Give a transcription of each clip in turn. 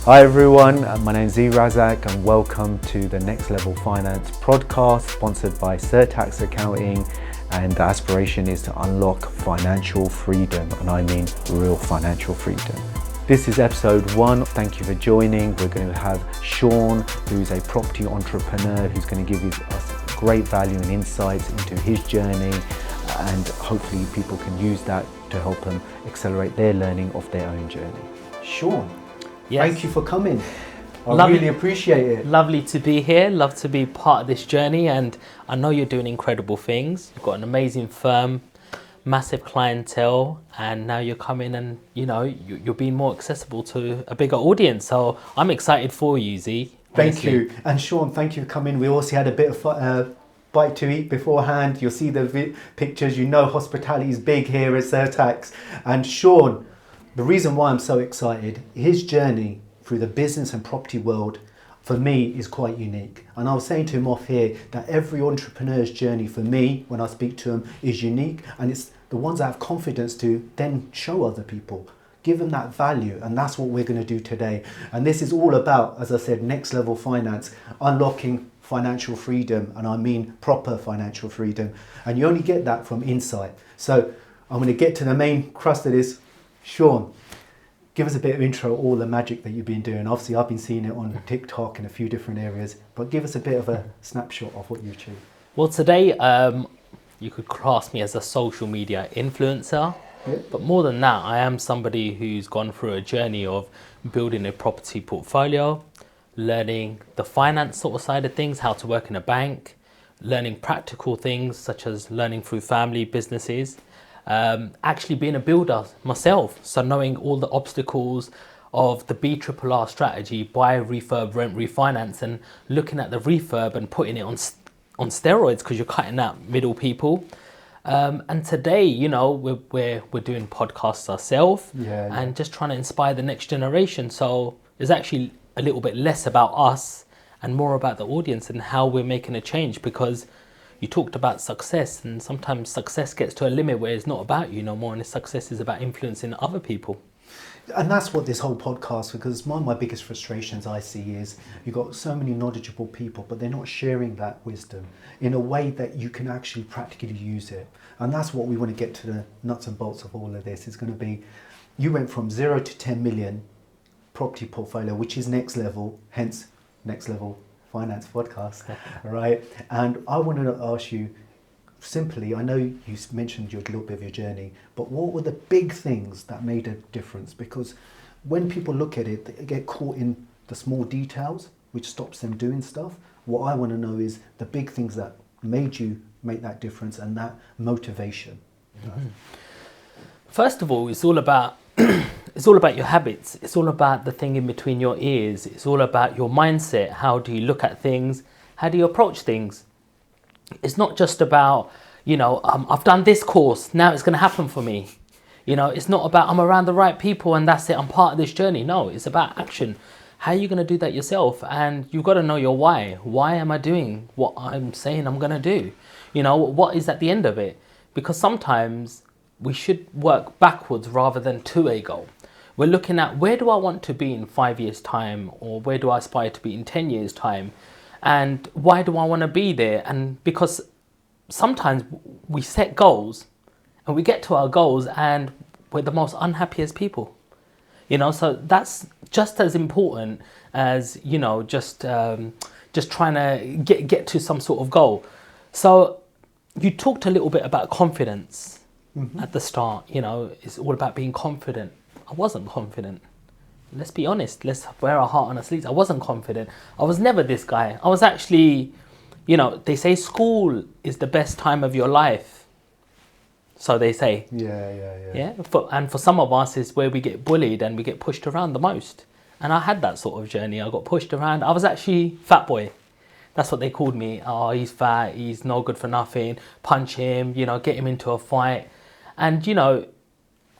Hi everyone, my name is Zee Razaq and welcome to the Next Level Finance podcast sponsored by Certax Accounting, and the aspiration is to unlock financial freedom, and I mean real financial freedom. This is episode 1. Thank you for joining. We're going to have Sean, who's a property entrepreneur, who's going to give us great value and insights into his journey, and hopefully people can use that to help them accelerate their learning of their own journey. Sean, yes. Thank you for coming. I really appreciate it. Lovely to be here. Love to be part of this journey, and I know you're doing incredible things. You've got an amazing firm, massive clientele, and now you're coming and you're being more accessible to a bigger audience. So I'm excited for you, Zee. Thank you. And Sean, thank you for coming. We also had a bit of bite to eat beforehand. You'll see the pictures. Hospitality is big here at Certax. And Sean, the reason why I'm so excited, his journey through the business and property world for me is quite unique. And I was saying to him off here that every entrepreneur's journey for me, when I speak to him, is unique, and it's the ones that have confidence to then show other people, give them that value, and that's what we're going to do today. And this is all about, as I said, next level finance, unlocking financial freedom, and I mean proper financial freedom. And you only get that from insight. So I'm going to get to the main crust of this. Sean, give us a bit of intro, all the magic that you've been doing. Obviously, I've been seeing it on TikTok in a few different areas, but give us a bit of a snapshot of what you've achieved. Well, today, you could class me as a social media influencer, but more than that, I am somebody who's gone through a journey of building a property portfolio, learning the finance sort of side of things, how to work in a bank, learning practical things such as learning through family businesses, actually being a builder myself, so knowing all the obstacles of the BRRR strategy, buy, refurb, rent, refinance, and looking at the refurb and putting it on steroids because you're cutting out middle people. And today, we're doing podcasts ourselves and just trying to inspire the next generation. So it's actually a little bit less about us and more about the audience and how we're making a change, because you talked about success, and sometimes success gets to a limit where it's not about you no more, and success is about influencing other people. And that's what this whole podcast, because one of my biggest frustrations I see is you've got so many knowledgeable people, but they're not sharing that wisdom in a way that you can actually practically use it. And that's what we want to get to the nuts and bolts of all of this. It's going to be, you went from 0 to 10 million property portfolio, which is next level, hence Next Level Finance podcast, right? And I wanted to ask you simply, I know you mentioned a little bit of your journey, but what were the big things that made a difference? Because when people look at it, they get caught in the small details, which stops them doing stuff. What I want to know is the big things that made you make that difference and that motivation. Mm-hmm. First of all, it's all about it's all about your habits. It's all about the thing in between your ears. It's all about your mindset. How do you look at things? How do you approach things? It's not just about, I've done this course, now it's going to happen for me. It's not about I'm around the right people and that's it, I'm part of this journey. No, it's about action. How are you going to do that yourself? And you've got to know your why. Why am I doing what I'm saying I'm going to do? What is at the end of it? Because sometimes we should work backwards rather than to a goal. We're looking at, where do I want to be in 5 years' time, or where do I aspire to be in 10 years' time? And why do I want to be there? And because sometimes we set goals and we get to our goals and we're the most unhappiest people. So that's just as important as, just trying to get to some sort of goal. So you talked a little bit about confidence at the start. It's all about being confident. I wasn't confident. Let's be honest. Let's wear our heart on our sleeves. I wasn't confident. I was never this guy. I was actually, they say school is the best time of your life. So they say. Yeah. And for some of us, it's where we get bullied and we get pushed around the most. And I had that sort of journey. I got pushed around. I was actually fat boy. That's what they called me. Oh, he's fat. He's no good for nothing. Punch him, get him into a fight. And,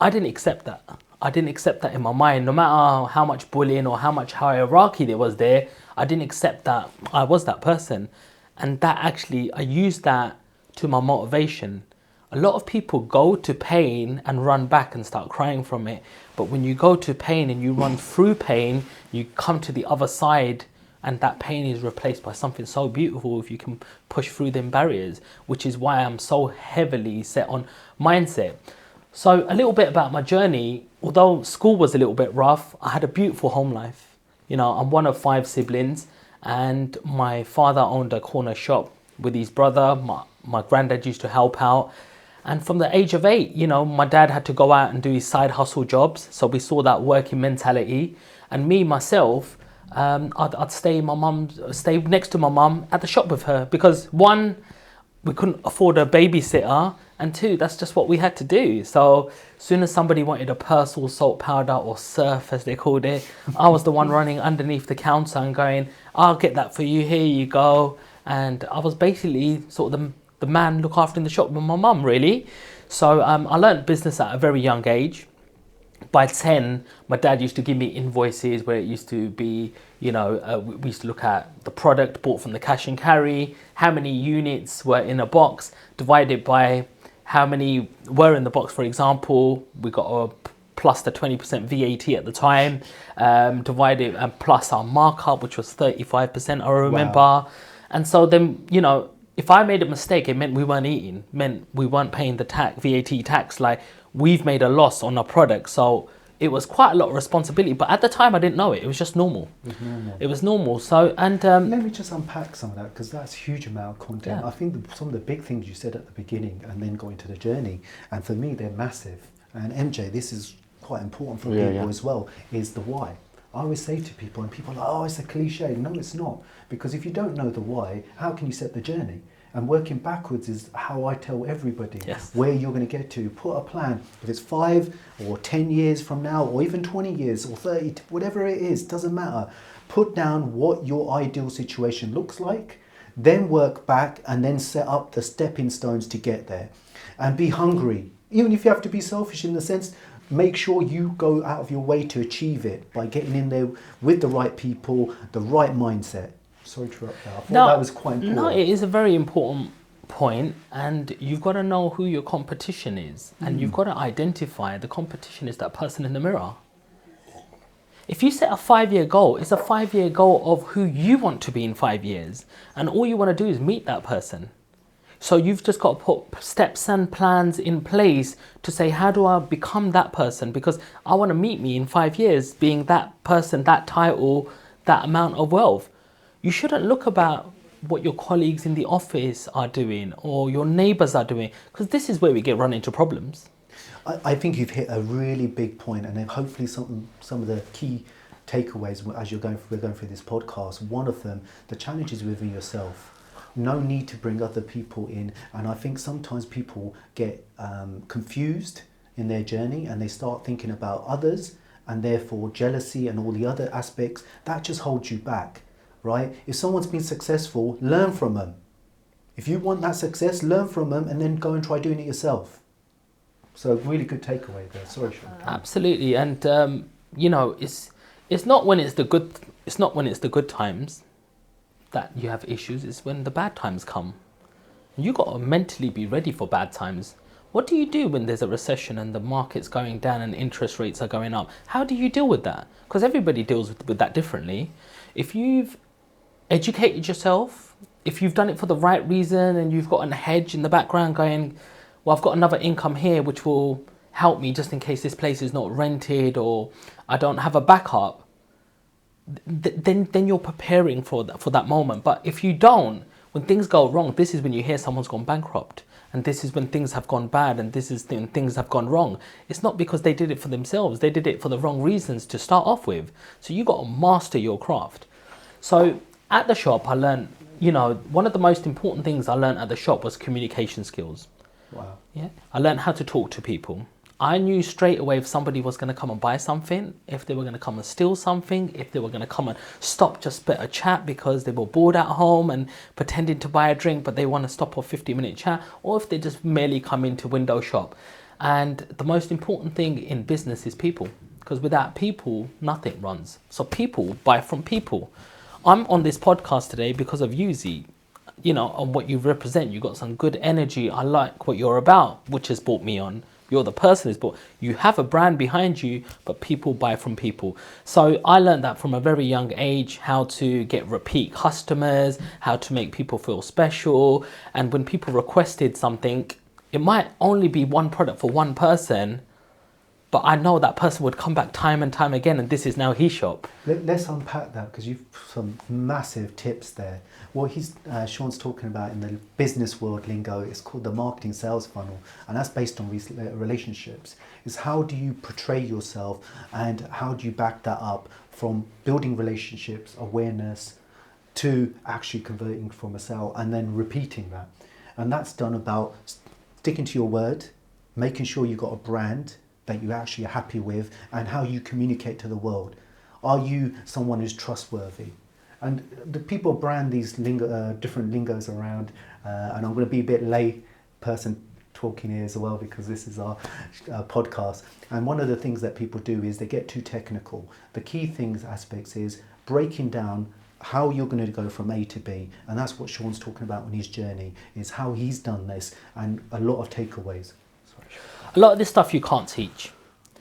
I didn't accept that. I didn't accept that in my mind. No matter how much bullying or how much hierarchy there was there, I didn't accept that I was that person. And that actually, I used that to my motivation. A lot of people go to pain and run back and start crying from it. But when you go to pain and you run through pain, you come to the other side, and that pain is replaced by something so beautiful if you can push through them barriers, which is why I'm so heavily set on mindset. So a little bit about my journey. Although school was a little bit rough, I had a beautiful home life. You know, I'm one of 5 siblings, and my father owned a corner shop with his brother. My granddad used to help out. And from the age of 8, you know, my dad had to go out and do his side hustle jobs. So we saw that working mentality. And me, myself, I'd stay next to my mum at the shop with her, because 1, we couldn't afford a babysitter, and 2, that's just what we had to do. So as soon as somebody wanted a Persil salt powder, or surf as they called it, I was the one running underneath the counter and going, I'll get that for you, here you go. And I was basically sort of the man look after in the shop with my mum, really. So I learned business at a very young age. By 10, my dad used to give me invoices where it used to be, you know, we used to look at the product bought from the cash and carry, how many units were in a box, divided by how many were in the box. For example, we got a plus the 20% VAT at the time, divided and plus our markup, which was 35%, I remember. Wow. And so then, you know, if I made a mistake, it meant we weren't eating, meant we weren't paying the VAT tax, like we've made a loss on our product. So it was quite a lot of responsibility, but at the time I didn't know it. It was just normal. It was normal. So, and let me just unpack some of that, because that's a huge amount of content. Yeah. I think some of the big things you said at the beginning and then go into the journey, and for me they're massive. And MJ, this is quite important for people as well, is the why. I always say to people, and people are like, oh, it's a cliche. No, it's not. Because if you don't know the why, how can you set the journey? And working backwards is how I tell everybody where you're going to get to. Put a plan. If it's 5 or 10 years from now, or even 20 years or 30, whatever it is, doesn't matter. Put down what your ideal situation looks like, then work back and then set up the stepping stones to get there. And be hungry. Even if you have to be selfish in the sense, make sure you go out of your way to achieve it by getting in there with the right people, the right mindset. Sorry to interrupt that. I thought that was quite important. No, it is a very important point, and you've got to know who your competition is, and you've got to identify the competition is that person in the mirror. If you set a 5-year goal, it's a 5-year goal of who you want to be in 5 years, and all you want to do is meet that person. So you've just got to put steps and plans in place to say, how do I become that person? Because I want to meet me in 5 years being that person, that title, that amount of wealth. You shouldn't look about what your colleagues in the office are doing or your neighbours are doing, because this is where we get run into problems. I think you've hit a really big point, and then hopefully some of the key takeaways as we're going through this podcast. One of them, the challenge is within yourself. No need to bring other people in, and I think sometimes people get confused in their journey, and they start thinking about others, and therefore jealousy and all the other aspects that just holds you back. Right? If someone's been successful, learn from them. If you want that success, learn from them and then go and try doing it yourself. So really good takeaway there. Sorry, Sean. Absolutely, and you know, it's not when it's the good times that you have issues. It's when the bad times come. You got to mentally be ready for bad times. What do you do when there's a recession and the market's going down and interest rates are going up? How do you deal with that? Because everybody deals with that differently. If you've educated yourself, if you've done it for the right reason and you've got a hedge in the background going, well, I've got another income here which will help me just in case this place is not rented or I don't have a backup, then you're preparing for that moment. But if you don't, when things go wrong, this is when you hear someone's gone bankrupt, and this is when things have gone bad, and this is when things have gone wrong. It's not because they did it for themselves, they did it for the wrong reasons to start off with. So you got to master your craft. So at the shop, I learned, you know, one of the most important things I learned at the shop was communication skills. Wow. Yeah. I learned how to talk to people. I knew straight away if somebody was going to come and buy something, if they were going to come and steal something, if they were going to come and stop just a bit of chat because they were bored at home and pretending to buy a drink, but they want to stop a 50-minute chat, or if they just merely come in to window shop. And the most important thing in business is people, because without people, nothing runs. So people buy from people. I'm on this podcast today because of you, Zee. on what you represent. You've got some good energy. I like what you're about, which has brought me on. You're the person who's bought. You have a brand behind you, but people buy from people. So I learned that from a very young age, how to get repeat customers, how to make people feel special. And when people requested something, it might only be one product for one person, but I know that person would come back time and time again, and this is now his shop. Let's unpack that, because you've some massive tips there. What Sean's talking about in the business world lingo is called the marketing sales funnel, and that's based on relationships. Is how do you portray yourself, and how do you back that up from building relationships, awareness, to actually converting from a sale and then repeating that. And that's done about sticking to your word, making sure you've got a brand that you actually are happy with, and how you communicate to the world. Are you someone who's trustworthy? And the people brand these different lingos around, and I'm going to be a bit lay person talking here as well, because this is our podcast. And one of the things that people do is they get too technical. The key aspects is breaking down how you're going to go from A to B, and that's what Sean's talking about on his journey, is how he's done this, and a lot of takeaways. A lot of this stuff you can't teach.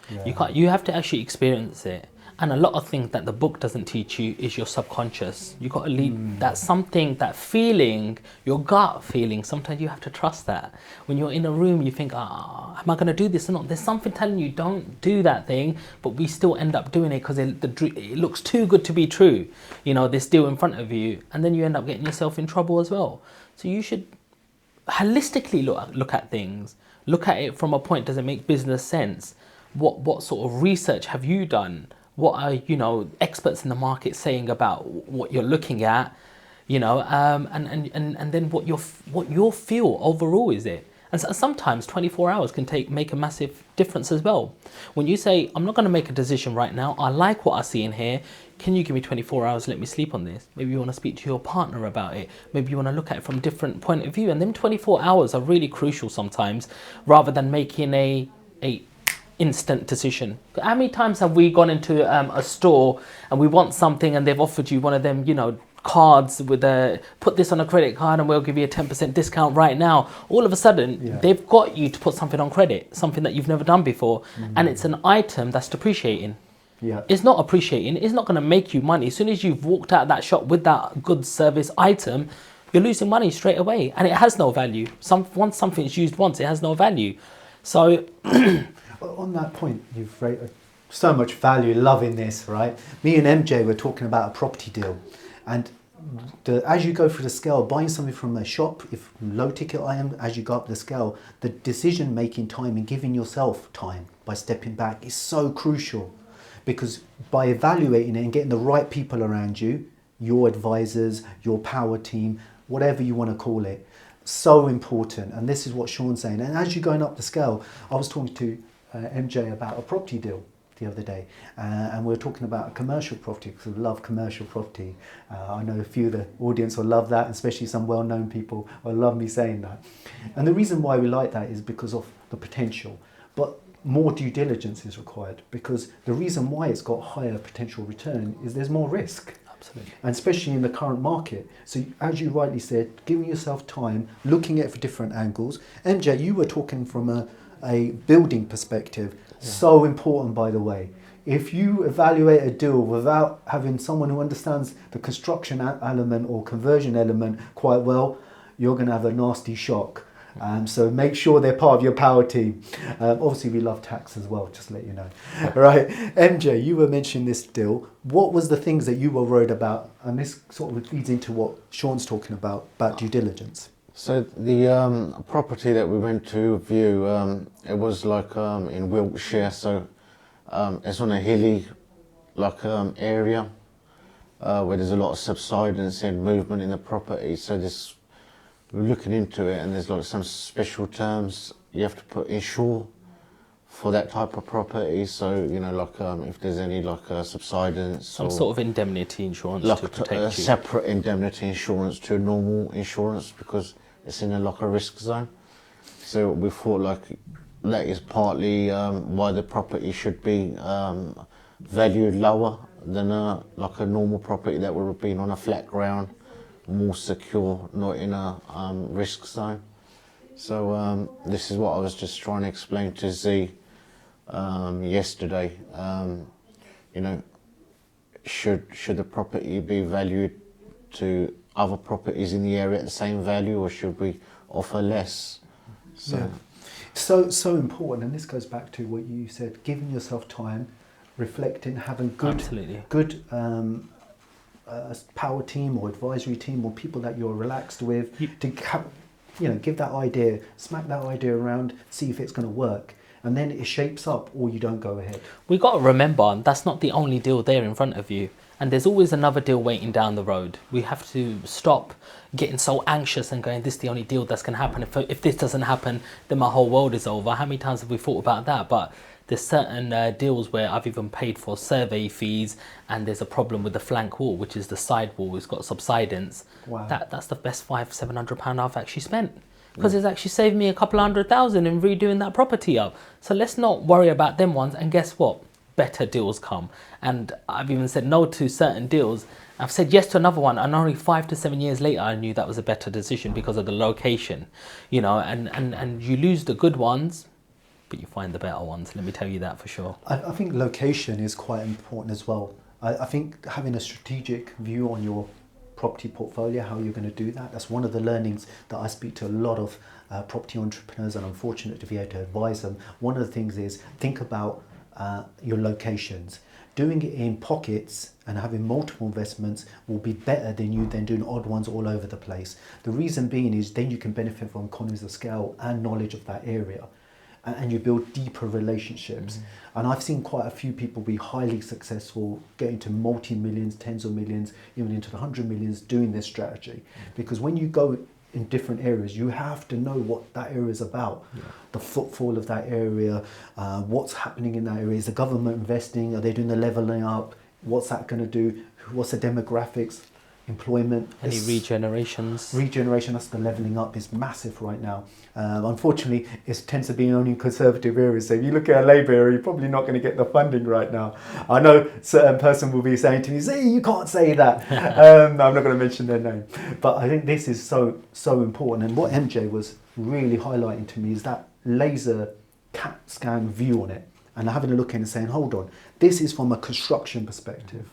Yeah. You have to actually experience it. And a lot of things that the book doesn't teach you is your subconscious. You got to leave that something, that feeling, your gut feeling. Sometimes you have to trust that. When you're in a room, you think, am I going to do this or not? There's something telling you don't do that thing, but we still end up doing it because it looks too good to be true. This deal in front of you, and then you end up getting yourself in trouble as well. So you should holistically look at things. Look at it from a point, does it make business sense? What sort of research have you done? What are, experts in the market saying about what you're looking at, and then what your feel overall is it? And so sometimes 24 hours can make a massive difference as well. When you say, I'm not going to make a decision right now, I like what I see in here, can you give me 24 hours, let me sleep on this? Maybe you want to speak to your partner about it. Maybe you want to look at it from a different point of view. And them 24 hours are really crucial sometimes, rather than making a instant decision. How many times have we gone into a store and we want something and they've offered you one of them, cards with put this on a credit card and we'll give you a 10% discount right now. All of a sudden, they've got you to put something on credit, something that you've never done before. And it's an item that's depreciating. Yeah. It's not appreciating. It's not going to make you money. As soon as you've walked out of that shop with that good service item, you're losing money straight away, and it has no value. Once something's used once, it has no value. So, on that point, you've rated so much value, loving this, right? Me and MJ were talking about a property deal, and as you go through the scale, buying something from a shop, if low ticket item, as you go up the scale, the decision making time and giving yourself time by stepping back is so crucial. Because by evaluating it and getting the right people around you, your advisors, your power team, whatever you want to call it, so important. And this is what Sean's saying. And as you're going up the scale, I was talking to MJ about a property deal the other day, and we were talking about a commercial property, because we love commercial property. I know a few of the audience will love that, especially some well-known people will love me saying that. And the reason why we like that is because of the potential. But more due diligence is required, because the reason why it's got higher potential return is there's more risk. Absolutely. And especially in the current market. So as you rightly said, giving yourself time, looking at it from different angles. MJ, you were talking from a building perspective. Yeah. So important, by the way. If you evaluate a deal without having someone who understands the construction element or conversion element quite well, you're going to have a nasty shock. So make sure they're part of your power team. Obviously, we love tax as well, just to let you know. Right, MJ, you were mentioning this deal. What was the things that you were worried about? And this sort of leads into what Sean's talking about due diligence. So the property that we went to view, it was like in Wiltshire. So it's on a hilly area where there's a lot of subsidence and movement in the property. So we're looking into it, and there's some special terms you have to insure for that type of property. So if there's any subsidence, some sort of indemnity insurance to protect you. Separate indemnity insurance to normal insurance, because it's in a risk zone. So we thought that is partly why the property should be valued lower than a normal property that would have been on a flat ground more secure, not in a risk zone. So this is what I was just trying to explain to Zee yesterday. You know, should the property be valued to other properties in the area at the same value, or should we offer less? So, Yeah. So important, and this goes back to what you said: giving yourself time, reflecting, having good power team or advisory team or people that you're relaxed with to give that idea, smack that idea around, see if it's going to work, and then it shapes up, or you don't go ahead. We got to remember that's not the only deal there in front of you, and there's always another deal waiting down the road. We have to stop getting so anxious and going, this is the only deal that's going to happen. If this doesn't happen, then my whole world is over. How many times have we thought about that? But there's certain deals where I've even paid for survey fees, and there's a problem with the flank wall, which is the side wall. It's got subsidence. Wow. That's the best £500-700 I've actually spent, because it's actually saved me a couple of £100,000 in redoing that property up. So let's not worry about them ones. And guess what? Better deals come. And I've even said no to certain deals. I've said yes to another one, and only 5 to 7 years later I knew that was a better decision because of the location, and you lose the good ones, but you find the better ones. Let me tell you that for sure. I think location is quite important as well. I think having a strategic view on your property portfolio, how you're going to do that, that's one of the learnings that I speak to a lot of property entrepreneurs, and I'm fortunate to be able to advise them. One of the things is think about your locations. Doing it in pockets and having multiple investments will be better than you then doing odd ones all over the place. The reason being is then you can benefit from economies of scale and knowledge of that area, and you build deeper relationships. And I've seen quite a few people be highly successful, getting to multi-millions, tens of millions, even into the 100 millions doing this strategy. Because when you go in different areas, you have to know what that area is about. The footfall of that area, what's happening in that area. Is the government investing? Are they doing the levelling up? What's that going to do? What's the demographics? Employment? Any regenerations? Regeneration, that's the levelling up, is massive right now. Unfortunately, it tends to be only in conservative areas. So if you look at a Labour area, you're probably not going to get the funding right now. I know a certain person will be saying to me, "Zee, you can't say that." I'm not going to mention their name. But I think this is so important. And what MJ was really highlighting to me is that laser CAT scan view on it, and having a look in and saying, hold on, this is from a construction perspective.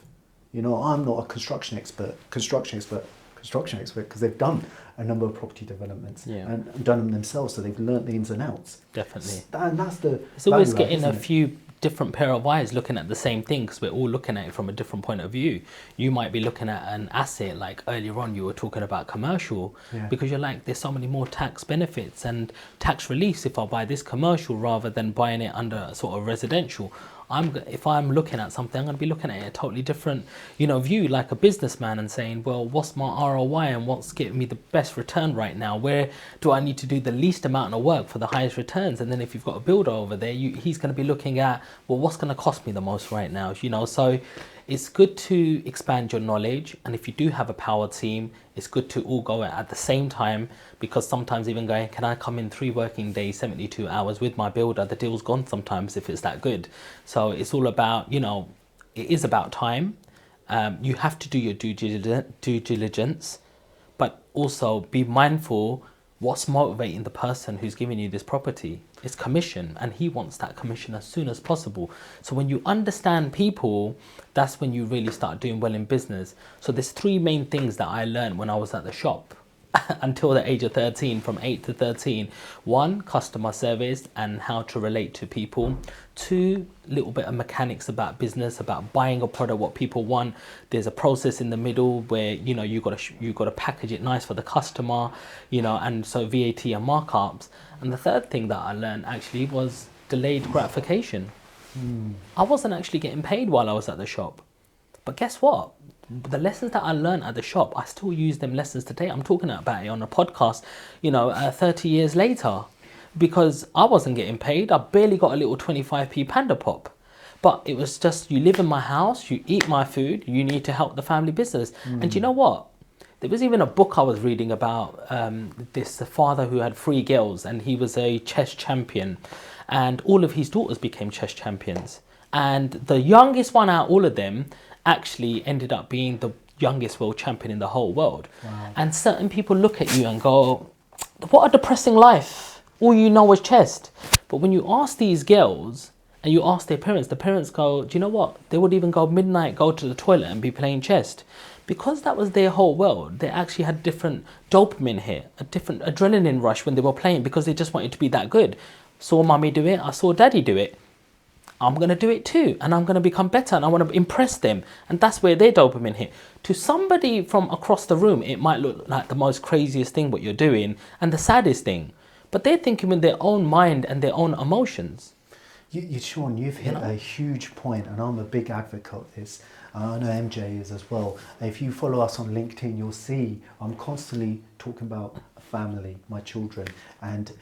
I'm not a construction expert, because they've done a number of property developments and done them themselves, so they've learnt the ins and outs. Definitely. And that's the It's always value add, getting a isn't it? few different pair of eyes looking at the same thing, because we're all looking at it from a different point of view. You might be looking at an asset, like earlier on you were talking about commercial, because you're like, there's so many more tax benefits and tax release if I buy this commercial rather than buying it under sort of residential. If I'm looking at something, I'm going to be looking at it a totally different, view, like a businessman, and saying, well, what's my ROI and what's getting me the best return right now? Where do I need to do the least amount of work for the highest returns? And then if you've got a builder over there, he's going to be looking at, well, what's going to cost me the most right now? So it's good to expand your knowledge. And if you do have a power team, it's good to all go at the same time, because sometimes even going, can I come in 3 working days, 72 hours with my builder? The deal's gone sometimes if it's that good. So it's all about, it is about time. You have to do your due diligence, but also be mindful what's motivating the person who's giving you this property. It's commission, and he wants that commission as soon as possible. So when you understand people, that's when you really start doing well in business. So there's 3 main things that I learned when I was at the shop until the age of 13, from 8 to 13. 1, customer service and how to relate to people. 2, little bit of mechanics about business, about buying a product, what people want. There's a process in the middle where you got to package it nice for the customer, and so VAT and markups. And the 3rd thing that I learned actually was delayed gratification. I wasn't actually getting paid while I was at the shop, but guess what? The lessons that I learned at the shop, I still use them lessons today. I'm talking about it on a podcast, 30 years later, because I wasn't getting paid. I barely got a little 25p Panda Pop, but it was just, you live in my house, you eat my food, you need to help the family business. And you know what? There was even a book I was reading about this father who had 3 girls, and he was a chess champion, and all of his daughters became chess champions. And the youngest one out of all of them actually ended up being the youngest world champion in the whole world. Wow. And certain people look at you and go, what a depressing life. All you know is chest. But when you ask these girls and you ask their parents, the parents go, do you know what? They would even go midnight, go to the toilet and be playing chest. Because that was their whole world, they actually had different dopamine here, a different adrenaline rush when they were playing because they just wanted to be that good. Saw mummy do it, I saw daddy do it. I'm going to do it too, and I'm going to become better, and I want to impress them. And that's where their dopamine hit. To somebody from across the room, it might look like the most craziest thing what you're doing and the saddest thing. But they're thinking with their own mind and their own emotions. Sean, you've hit a huge point, and I'm a big advocate of this. I know MJ is as well. If you follow us on LinkedIn, you'll see I'm constantly talking about family, my children, and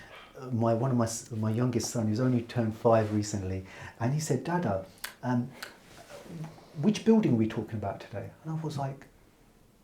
one of my youngest son, who's only turned 5 recently, and he said, Dada, which building are we talking about today? And I was like,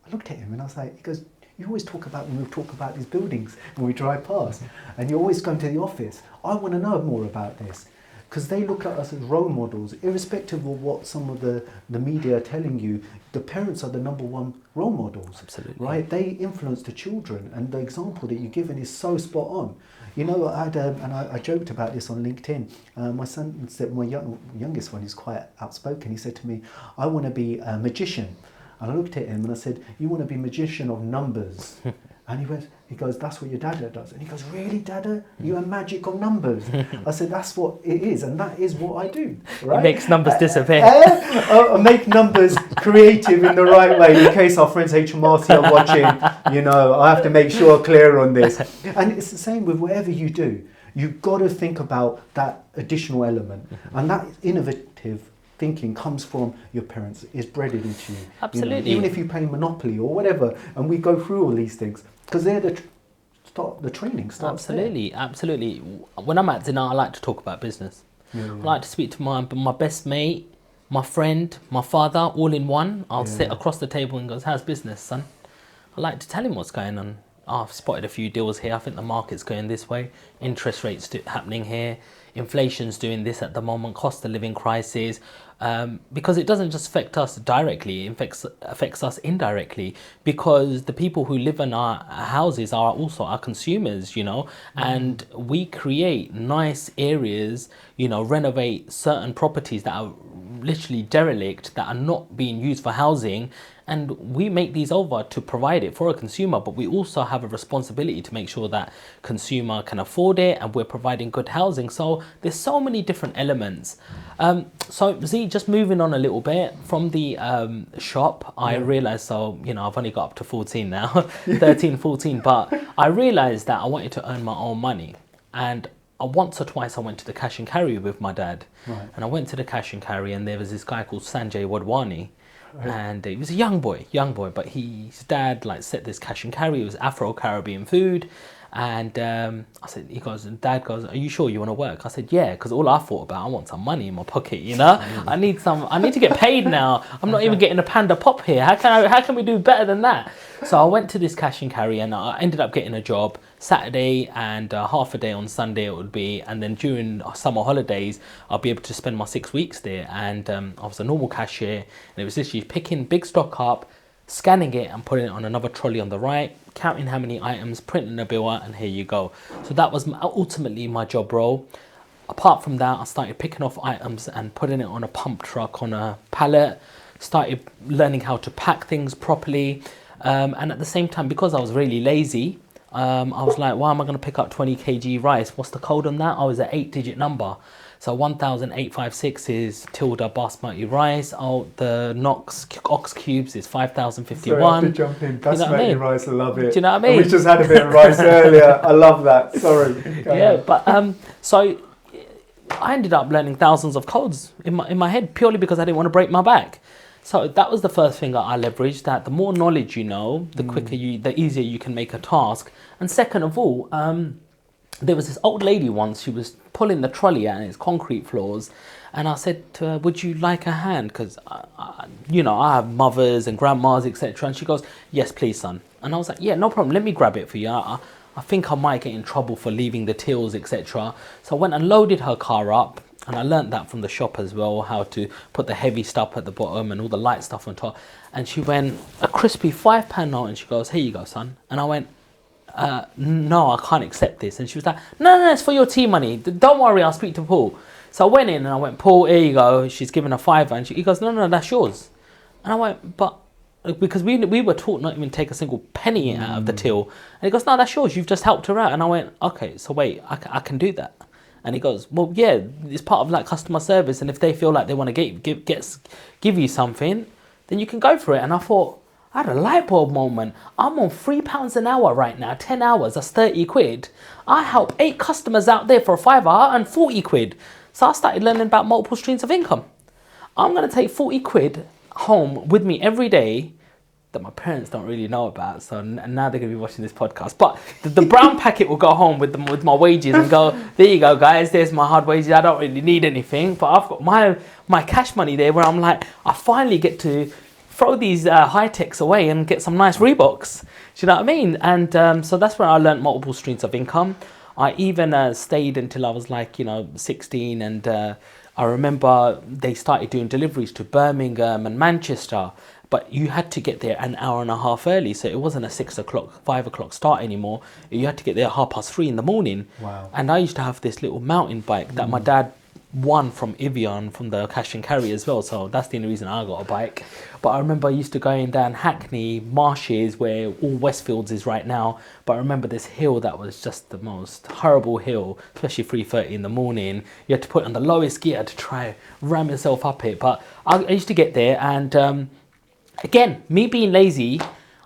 I looked at him and I was like, he goes, you always talk about when we talk about these buildings when we drive past, and you're always going to the office. I want to know more about this. Because they look at us as role models, irrespective of what some of the media are telling you. The parents are the number one role models. Absolutely. Right? They influence the children, and the example that you're given is so spot on. You know, I joked about this on LinkedIn. My son said, my youngest one is quite outspoken. He said to me, I want to be a magician. And I looked at him and I said, you want to be a magician of numbers? And he goes, that's what your dada does. And he goes, really, Dada? You're a magic of numbers? I said, that's what it is, and that is what I do. Right? It makes numbers disappear. I make numbers creative in the right way, in case our friends HMO are watching. You know, I have to make sure I'm clear on this. And it's the same with whatever you do. You've got to think about that additional element. And that innovative thinking comes from your parents, is bred into you. Absolutely. You know, even if you play Monopoly or whatever, and we go through all these things, because they're the training starts. Absolutely. When I'm at dinner, I like to talk about business. I like to speak to my best mate, my friend, my father, all in one. I'll sit across the table and goes, how's business, son? I like to tell him what's going on. Oh, I've spotted a few deals here. I think the market's going this way. Interest rates happening here. Inflation's doing this at the moment. Cost of living crisis. Because it doesn't just affect us directly, it affects us indirectly, because the people who live in our houses are also our consumers, you know, and we create nice areas, you know, renovate certain properties that are literally derelict, that are not being used for housing, and we make these over to provide it for a consumer, but we also have a responsibility to make sure that consumer can afford it, and we're providing good housing. So there's so many different elements. So Zee, just moving on a little bit from the shop, I realized, so, you know, I've only got up to 14 now, 13, 14, but I realized that I wanted to earn my own money. And once or twice I went to the cash and carry with my dad. Right. And I went to the cash and carry, and there was this guy called Sanjay Wadwani. Right. And he was a young boy, but his dad like set this cash and carry. It was Afro-Caribbean food. And I said, Dad goes, are you sure you want to work? I said, yeah, because all I thought about, I want some money in my pocket, you know? I need to get paid now. I'm not even getting a Panda Pop here. How can we do better than that? So I went to this cash and carry, and I ended up getting a job Saturday and half a day on Sunday it would be. And then during summer holidays, I'll be able to spend my 6 weeks there. And I was a normal cashier, and it was literally picking big stock up, scanning it and putting it on another trolley on the right, counting how many items, printing a bill out, and here you go. So that was ultimately my job role. Apart from that, I started picking off items and putting it on a pump truck, on a pallet, started learning how to pack things properly. And at the same time, because I was really lazy, I was like, why am I going to pick up 20 kg rice? What's the code on that? I was an 8-digit number. So 1,856 is tilde basmati rice. Oh, the ox cubes is 5,051. Sorry, I have to jump in. Basmati rice, I love it. Do you know what I mean? And we just had a bit of rice earlier. I love that. Sorry. But so I ended up learning thousands of codes in my head purely because I didn't want to break my back. So that was the first thing that I leveraged, that the more knowledge you know, the quicker the easier you can make a task. And second of all, there was this old lady once, she was pulling the trolley out and it's concrete floors. And I said to her, would you like a hand? Because, you know, I have mothers and grandmas, etc. And she goes, yes, please, son. And I was like, yeah, no problem. Let me grab it for you. I think I might get in trouble for leaving the tills, etc. So I went and loaded her car up. And I learned that from the shop as well, how to put the heavy stuff at the bottom and all the light stuff on top. And she went, a crispy £5 note, and she goes, here you go, son. And I went, no, I can't accept this. And she was like, no, it's for your tea money. Don't worry, I'll speak to Paul. So I went in and I went, Paul, here you go. She's given a £5. And he goes, no, that's yours. And I went, but, because we were taught not even to take a single penny out of the till. And he goes, no, that's yours. You've just helped her out. And I went, okay, so wait, I can do that. And he goes, well, yeah, it's part of like customer service. And if they feel like they want to give you something, then you can go for it. And I thought, I had a light bulb moment. I'm on £3 an hour right now, 10 hours, that's 30 quid. I help 8 customers out there for a £5 and 40 quid. So I started learning about multiple streams of income. I'm going to take 40 quid home with me every day that my parents don't really know about. So now they're going to be watching this podcast. But the brown packet will go home with my wages and go, there you go, guys, there's my hard wages. I don't really need anything. But I've got my cash money there where I'm like, I finally get to throw these high-techs away and get some nice Reeboks. Do you know what I mean? And so that's where I learned multiple streams of income. I even stayed until I was like, 16. And I remember they started doing deliveries to Birmingham and Manchester. But you had to get there an hour and a half early. So it wasn't a 6 o'clock, 5 o'clock start anymore. You had to get there at 3:30 in the morning. Wow. And I used to have this little mountain bike that my dad won from Evian, from the cash and carry as well. So that's the only reason I got a bike. But I remember I used to going down Hackney, Marshes, where all Westfields is right now. But I remember this hill that was just the most horrible hill, especially 3:30 in the morning. You had to put it on the lowest gear to try ram yourself up it. But I used to get there, and again, me being lazy,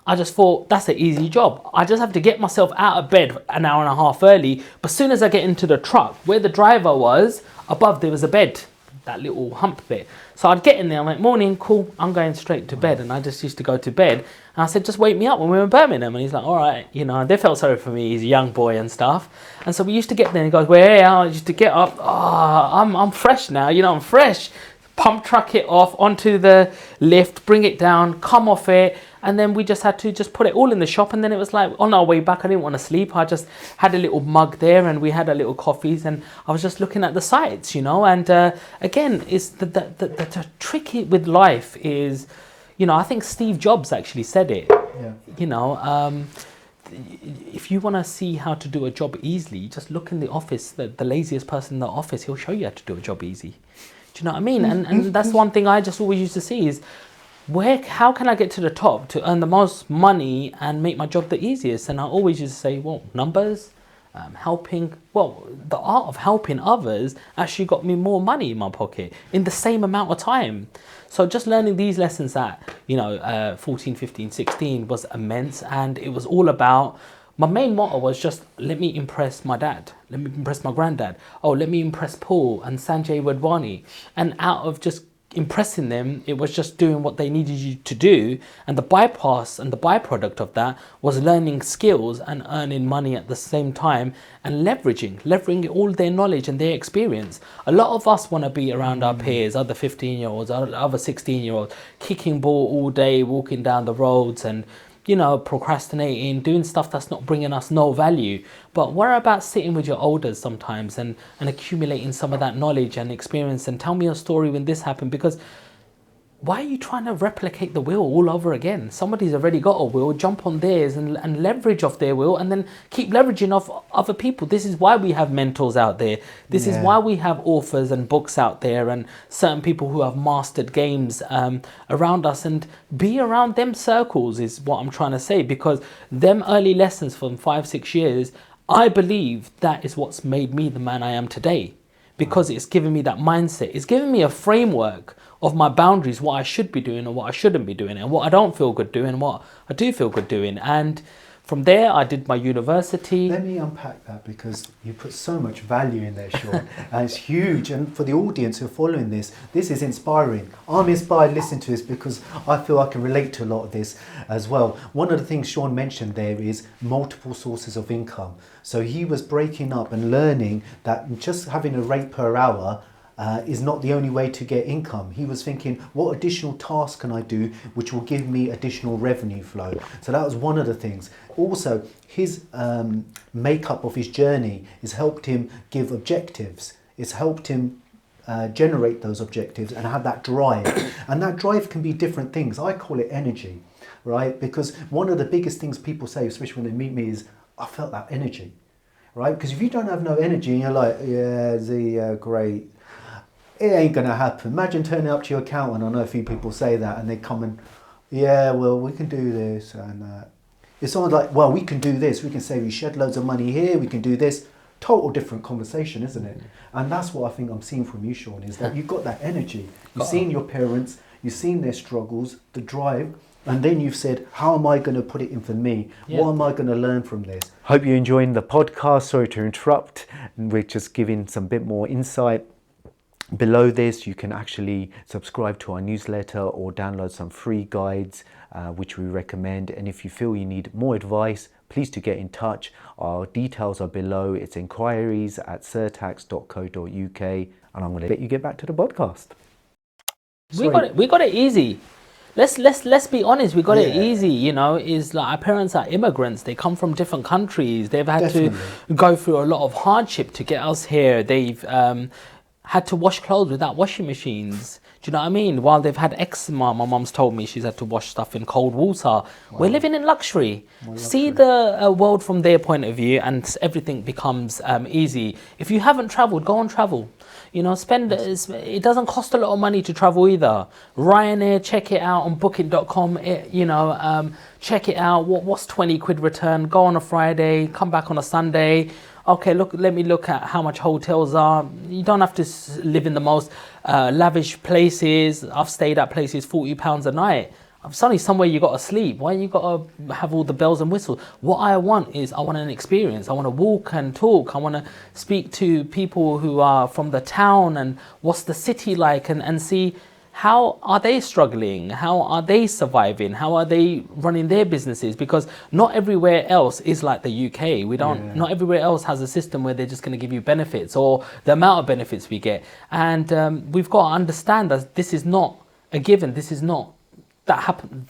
I just thought that's an easy job. I just have to get myself out of bed an hour and a half early. But as soon as I get into the truck, where the driver was, above there was a bed, that little hump bit. So I'd get in there, I'm like, morning, cool, I'm going straight to bed. And I just used to go to bed. And I said, just wake me up when we were in Birmingham. And he's like, all right, they felt sorry for me. He's a young boy and stuff. And so we used to get there and he goes, I used to get up. I'm fresh now, I'm fresh. Pump truck it off onto the lift, bring it down, come off it, and then we just had to just put it all in the shop. And then it was like on our way back, I didn't want to sleep. I just had a little mug there, and we had a little coffees, and I was just looking at the sights, And again, it's the trick with life is, I think Steve Jobs actually said it. Yeah. If you want to see how to do a job easily, just look in the office. The laziest person in the office, he'll show you how to do a job easy. Do you know what I mean? And that's one thing I just always used to see is how can I get to the top to earn the most money and make my job the easiest? And I always used to say, numbers, helping. The art of helping others actually got me more money in my pocket in the same amount of time. So just learning these lessons at 14, 15, 16 was immense, and it was all about. My main motto was just, let me impress my dad. Let me impress my granddad. Let me impress Paul and Sanjay Wadhwani. And out of just impressing them, it was just doing what they needed you to do. And the bypass and the byproduct of that was learning skills and earning money at the same time and leveraging all their knowledge and their experience. A lot of us want to be around our peers, other 15-year-olds, other 16-year-olds, kicking ball all day, walking down the roads and procrastinating, doing stuff that's not bringing us no value. But what about sitting with your elders sometimes and accumulating some of that knowledge and experience and tell me a story when this happened? Because why are you trying to replicate the wheel all over again? Somebody's already got a wheel, jump on theirs and leverage off their wheel and then keep leveraging off other people. This is why we have mentors out there. This is why we have authors and books out there and certain people who have mastered games around us, and be around them circles is what I'm trying to say, because them early lessons from 5-6 years, I believe that is what's made me the man I am today, because it's given me that mindset. It's given me a framework of my boundaries, what I should be doing and what I shouldn't be doing, and what I don't feel good doing and what I do feel good doing. And from there, I did my university. Let me unpack that, because you put so much value in there, Sean, and it's huge. And for the audience who are following this is inspiring. I'm inspired listening to this because I feel I can relate to a lot of this as well. One of the things Sean mentioned there is multiple sources of income. So he was breaking up and learning that just having a rate per hour is not the only way to get income. He was thinking, what additional task can I do which will give me additional revenue flow? So that was one of the things. Also, his makeup of his journey has helped him give objectives. It's helped him generate those objectives and have that drive. And that drive can be different things. I call it energy, right? Because one of the biggest things people say, especially when they meet me, is, I felt that energy, right? Because if you don't have no energy and you're like, yeah, Zee, great, it ain't going to happen. Imagine turning up to your accountant. I know a few people say that, and they come and, yeah, well, we can do this. And it's almost like, well, we can do this. We can save you shed loads of money here. We can do this. Total different conversation, isn't it? And that's what I think I'm seeing from you, Sean, is that you've got that energy. You've seen your parents, you've seen their struggles, the drive, and then you've said, how am I going to put it in for me? Yeah. What am I going to learn from this? Hope you're enjoying the podcast. Sorry to interrupt. We're just giving some bit more insight. Below this, you can actually subscribe to our newsletter or download some free guides, which we recommend. And if you feel you need more advice, please do get in touch. Our details are below. It's inquiries@certax.co.uk. And I'm going to let you get back to the podcast. We got it easy. Let's be honest. We got it easy. You know, is like our parents are immigrants. They come from different countries. They've had to go through a lot of hardship to get us here. They've had to wash clothes without washing machines. Do you know what I mean? While they've had eczema, my mum's told me she's had to wash stuff in cold water. Wow. We're living in luxury. See the world from their point of view, and everything becomes easy. If you haven't travelled, go and travel. You know, it doesn't cost a lot of money to travel either. Ryanair, check it out on booking.com. Check it out. What's 20 quid return? Go on a Friday, come back on a Sunday. Okay, let me look at how much hotels are. You don't have to live in the most lavish places. I've stayed at places £40 a night. It's only somewhere you got to sleep. Why you got to have all the bells and whistles? What I want an experience. I want to walk and talk. I want to speak to people who are from the town and what's the city like, and see how are they struggling? How are they surviving? How are they running their businesses? Because not everywhere else is like the UK. Not everywhere else has a system where they're just going to give you benefits or the amount of benefits we get. And we've got to understand that this is not a given. This is not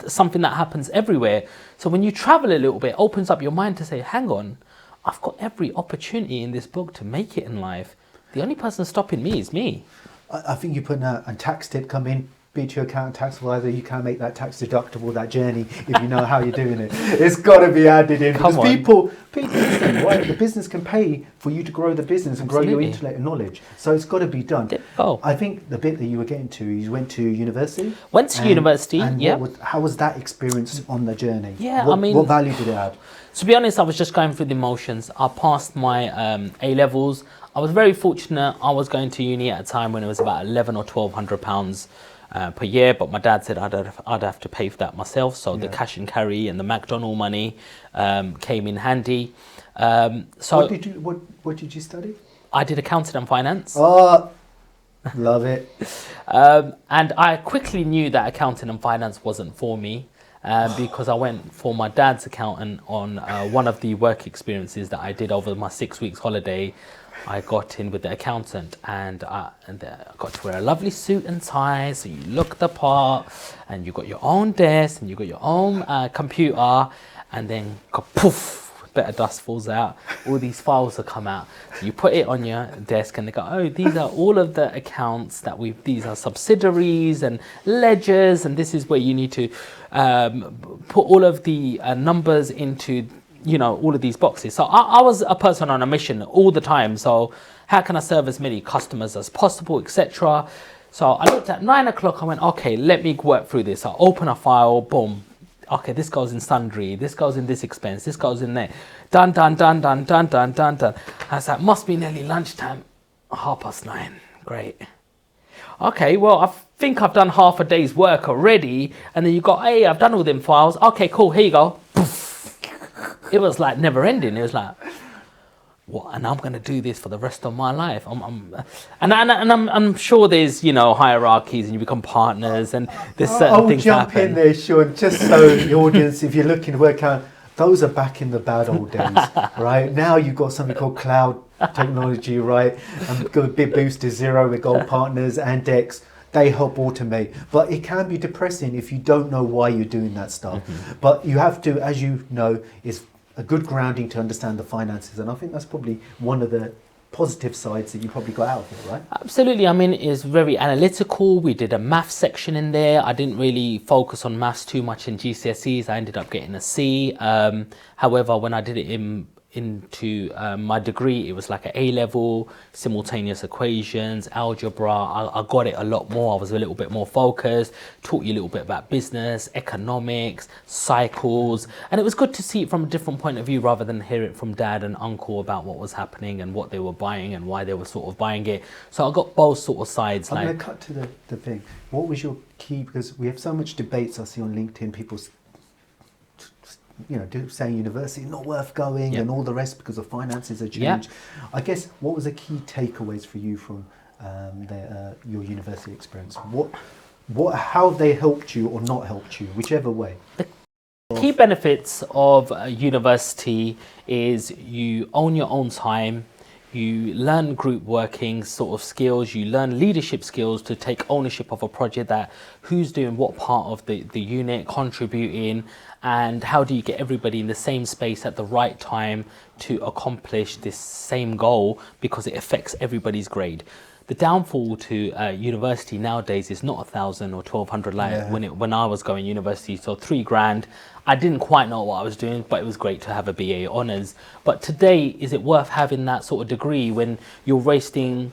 something that happens everywhere. So when you travel a little bit, it opens up your mind to say, hang on, I've got every opportunity in this book to make it in life. The only person stopping me is me. I think you put a tax tip, come in, be to your accountant, tax advisor, you can make that tax deductible, that journey, if you know how you're doing it. It's got to be added in. Because people listen, right? The business can pay for you to grow the business and grow your intellect and knowledge. So it's got to be done. I think the bit that you were getting to, you went to university. University, yeah. How was that experience on the journey? Yeah, what value did it add? To be honest, I was just going through the motions. I passed my A-levels. I was very fortunate. I was going to uni at a time when it was about £1,100 or £1,200 per year, but my dad said I'd have to pay for that myself. So the cash and carry and the McDonald's money came in handy. What did you study? I did accounting and finance. Oh, love it. And I quickly knew that accounting and finance wasn't for me. Because I went for my dad's accountant on one of the work experiences that I did over my 6 weeks holiday. I got in with the accountant, and I got to wear a lovely suit and tie, so you look the part, and you got your own desk, and you got your own computer, and then poof, a bit of dust falls out, all these files will come out. So you put it on your desk, and they go, oh, these are all of the accounts these are subsidiaries and ledgers, and this is where you need to put all of the numbers into all of these boxes. So I was a person on a mission all the time. So how can I serve as many customers as possible, etc. So I looked at 9 o'clock. I went, okay, let me work through this. I open a file, boom. Okay, this goes in sundry. This goes in this expense. This goes in there. Done. I was like, must be nearly lunchtime. 9:30. Great. Okay, well, I think I've done half a day's work already. And then you got, hey, I've done all them files. Okay, cool. Here you go. It was like never ending. It was like, what? And I'm going to do this for the rest of my life. I'm sure there's hierarchies, and you become partners, and there's certain things that happen. I'll jump in there, Sean, just so the audience, if you're looking to work out, those are back in the bad old days, right? Now you've got something called cloud technology, right? And got a big boost to Xero with Gold Partners and Dex. They help automate, but it can be depressing if you don't know why you're doing that stuff. Mm-hmm. But you have to, as you know, it's a good grounding to understand the finances, and I think that's probably one of the positive sides that you probably got out of it, right? Absolutely. I mean, it's very analytical. We did a maths section in there. I didn't really focus on maths too much in GCSEs. I ended up getting a C. However, when I did it into my degree, it was like an A level, simultaneous equations, algebra. I got it a lot more. I was a little bit more focused, taught you a little bit about business, economics, cycles, and it was good to see it from a different point of view rather than hear it from dad and uncle about what was happening and what they were buying and why they were sort of buying it. So I got both sort of sides. I'm going to cut to the thing. What was your key, because we have so much debates I see on LinkedIn, people saying university not worth going and all the rest because of finances have changed. I guess what was the key takeaways for you from your university experience? How have they helped you or not helped you, whichever way? The key benefits of university is you own your own time. You learn group working sort of skills, you learn leadership skills to take ownership of a project, that who's doing what part of the unit, contributing, and how do you get everybody in the same space at the right time to accomplish this same goal, because it affects everybody's grade. The downfall to university nowadays is not 1,000 or 1,200 like when I was going university, so $3,000. I didn't quite know what I was doing, but it was great to have a BA honours. But today, is it worth having that sort of degree when you're wasting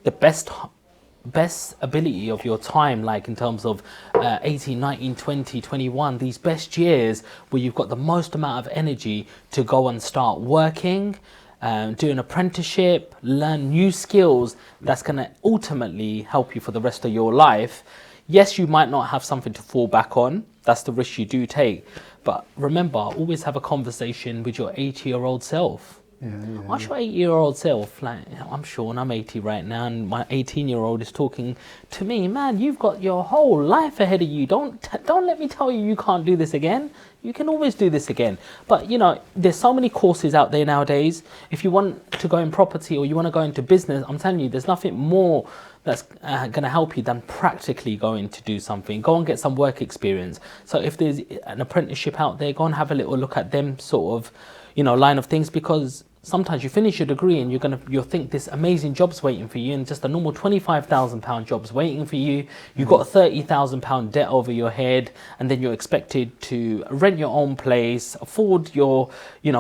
the best ability of your time, like in terms of 18, 19, 20, 21, these best years where you've got the most amount of energy to go and start working, do an apprenticeship, learn new skills that's going to ultimately help you for the rest of your life. Yes, you might not have something to fall back on. That's the risk you do take. But remember, always have a conversation with your 80-year-old self. Ask your 80-year-old self, like, I'm Sean, I'm 80 right now, and my 18-year-old is talking to me, man, you've got your whole life ahead of you. Don't let me tell you can't do this again. You can always do this again. But, there's so many courses out there nowadays. If you want to go in property or you want to go into business, I'm telling you, there's nothing more that's going to help you than practically going to do something. Go and get some work experience. So if there's an apprenticeship out there, go and have a little look at them sort of, line of things, because sometimes you finish your degree and you'll think this amazing job's waiting for you, and just a normal £25,000 job's waiting for you. You've got a £30,000 debt over your head, and then you're expected to rent your own place, afford your,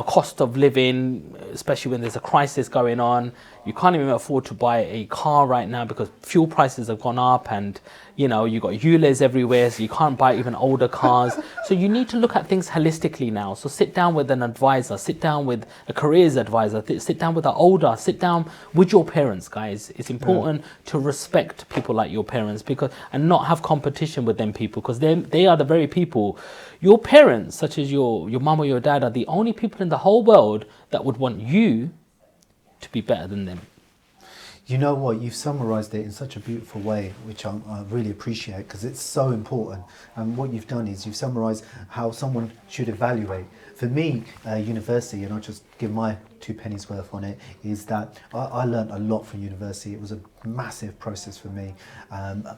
cost of living, especially when there's a crisis going on. You can't even afford to buy a car right now because fuel prices have gone up, and you've got ULEZ everywhere, so you can't buy even older cars. So you need to look at things holistically now. So sit down with an advisor, sit down with a careers advisor, sit down with sit down with your parents, guys. It's important to respect people like your parents, and not have competition with them people, because they are the very people. Your parents, such as your mum or your dad, are the only people in the whole world that would want you to be better than them. You know what, you've summarised it in such a beautiful way, which I really appreciate, because it's so important. And what you've done is you've summarised how someone should evaluate. For me, university, and I'll just give my 2 pennies worth on it, is that I learned a lot from university. It was a massive process for me,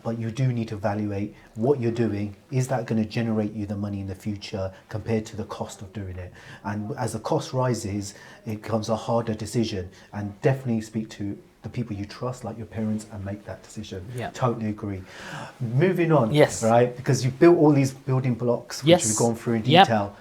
but you do need to evaluate what you're doing. Is that going to generate you the money in the future compared to the cost of doing it? And as the cost rises, it becomes a harder decision. And definitely speak to the people you trust, like your parents, and make that decision. Totally agree. Moving on, right? Because you've built all these building blocks, which we've gone through in detail.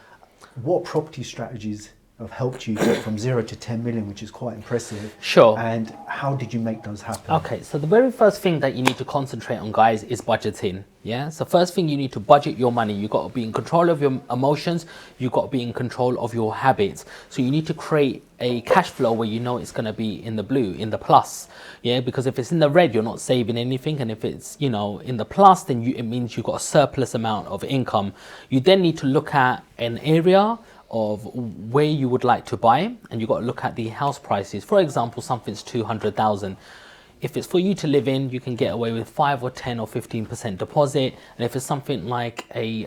What property strategies have helped you get from 0 to 10 million, which is quite impressive? Sure. And how did you make those happen? Okay, so the very first thing that you need to concentrate on, guys, is budgeting. So first thing, you need to budget your money. You've got to be in control of your emotions. You've got to be in control of your habits. So you need to create a cash flow where you know it's going to be in the blue, in the plus. Because if it's in the red, you're not saving anything. And if it's, in the plus, then it means you've got a surplus amount of income. You then need to look at an area of where you would like to buy, and you've got to look at the house prices. For example, something's 200,000. If it's for you to live in, you can get away with 5 or 10 or 15% deposit. And if it's something like a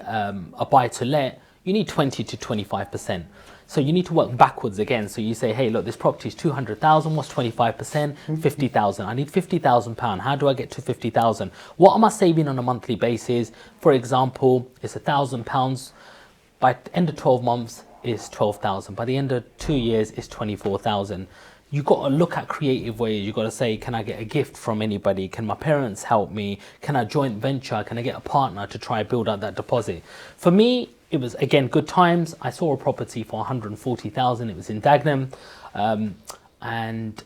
buy to let, you need 20 to 25%. So you need to work backwards again. So you say, hey, look, this property is 200,000. What's 25%? 50,000. I need 50,000 pounds. How do I get to 50,000? What am I saving on a monthly basis? For example, it's 1,000 pounds. By the end of 12 months, is 12,000. By the end of 2 years, it's 24,000. you got to look at creative ways. You got to say, can I get a gift from anybody? Can my parents help me? Can I joint venture? Can I get a partner to try build out that deposit? For me, it was, again, good times. I saw a property for 140,000. It was in Dagenham, and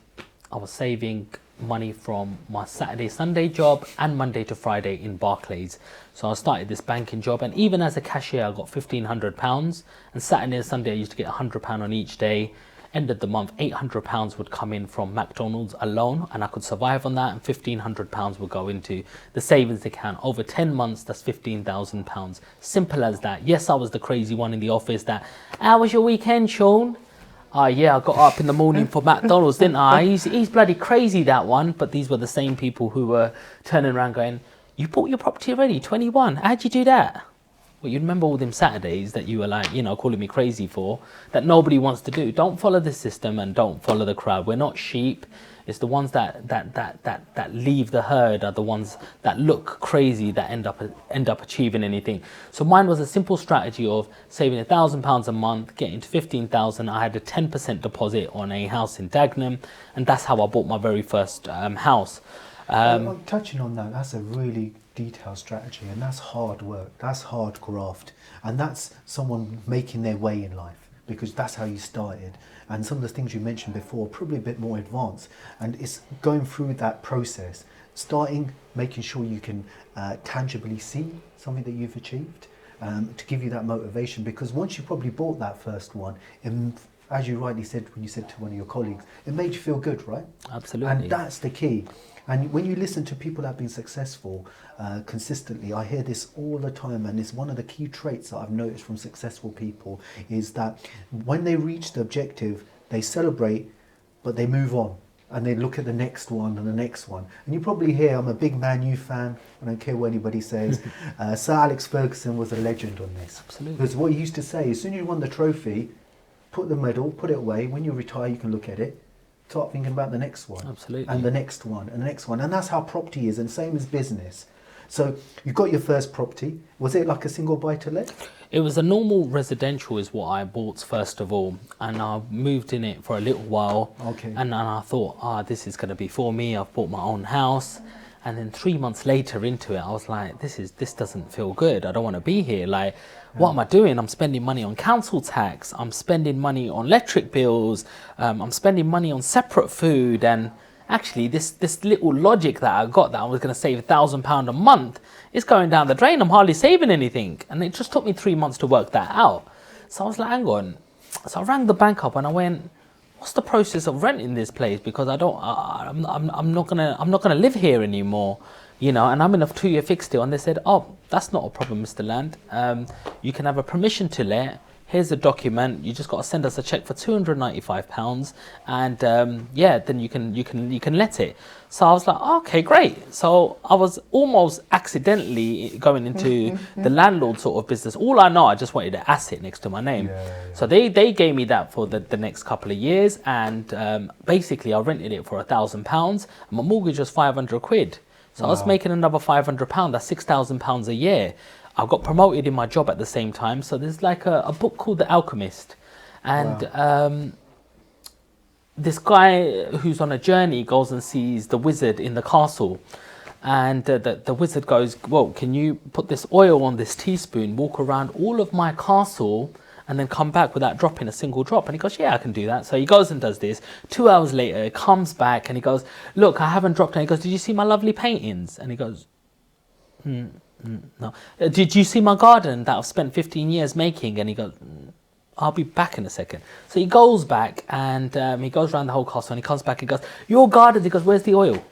I was saving money from my Saturday, Sunday job and Monday to Friday in Barclays. So I started this banking job, and even as a cashier, I got £1,500, and Saturday and Sunday I used to get £100 on each day. End of the month, £800 would come in from McDonalds alone, and I could survive on that, and £1,500 would go into the savings account. Over 10 months, that's £15,000. Simple as that. Yes, I was the crazy one in the office that, how was your weekend, Sean? Yeah, I got up in the morning for McDonald's, didn't I? He's bloody crazy, that one. But these were the same people who were turning around going, you bought your property already, 21. How'd you do that? Well, you remember all them Saturdays that you were like, you know, calling me crazy for, that nobody wants to do. Don't follow the system and don't follow the crowd. We're not sheep. It's the ones that leave the herd are the ones that look crazy that end up achieving anything. So mine was a simple strategy of saving £1,000 a month, getting to 15,000. I had a 10% deposit on a house in Dagenham, and that's how I bought my very first house. Touching on that, that's a really detailed strategy, and that's hard work, that's hard graft, and that's someone making their way in life, because that's how you started. And some of the things you mentioned before, probably a bit more advanced, and it's going through that process, starting, making sure you can tangibly see something that you've achieved, to give you that motivation, because once you probably bought that first one, as you rightly said when you said to one of your colleagues, it made you feel good, right? Absolutely. And that's the key. And when you listen to people that have been successful consistently, I hear this all the time, and it's one of the key traits that I've noticed from successful people, is that when they reach the objective, they celebrate, but they move on, and they look at the next one and the next one. And you probably hear, I'm a big Man U fan, I don't care what anybody says. Sir Alex Ferguson was a legend on this. Absolutely. Because what he used to say, as soon as you won the trophy, put the medal, put it away, when you retire you can look at it, start thinking about the next one. Absolutely. And the next one, and the next one. And that's how property is, and same as business. So you got your first property. Was it like a single buy-to-let? It was a normal residential is what I bought first of all, and I moved in it for a little while. Okay. And then I thought, this is going to be for me. I've bought my own house. And then 3 months later into it, I was like, this doesn't feel good. I don't want to be here. Like, what am I doing? I'm spending money on council tax. I'm spending money on electric bills. I'm spending money on separate food. And actually, this little logic that I got that I was going to save £1,000 a month is going down the drain. I'm hardly saving anything. And it just took me 3 months to work that out. So I was like, hang on. So I rang the bank up and I went, what's the process of renting this place? Because I'm not gonna live here anymore, you know. And I'm in a 2-year fixed deal. And they said, oh, that's not a problem, Mr. Land. You can have a permission to let. Here's a document. You just got to send us a check for £295, and then you can let it. So I was like, okay, great. So I was almost accidentally going into the landlord sort of business. All I know, I just wanted an asset next to my name. Yeah. So they gave me that for the next couple of years, and basically I rented it for £1,000, and my mortgage was £500. So I was making another £500. That's £6,000 a year. I got promoted in my job at the same time. So there's like a book called The Alchemist, and this guy who's on a journey goes and sees the wizard in the castle, and the wizard goes, well, can you put this oil on this teaspoon, walk around all of my castle, and then come back without dropping a single drop? And he goes, yeah, I can do that. So he goes and does this. 2 hours later, he comes back and he goes, look, I haven't dropped any. He goes, did you see my lovely paintings? And he goes, no. Did you see my garden that I've spent 15 years making? And he goes, I'll be back in a second. So he goes back and he goes around the whole castle, and he comes back and goes, your garden. He goes, where's the oil?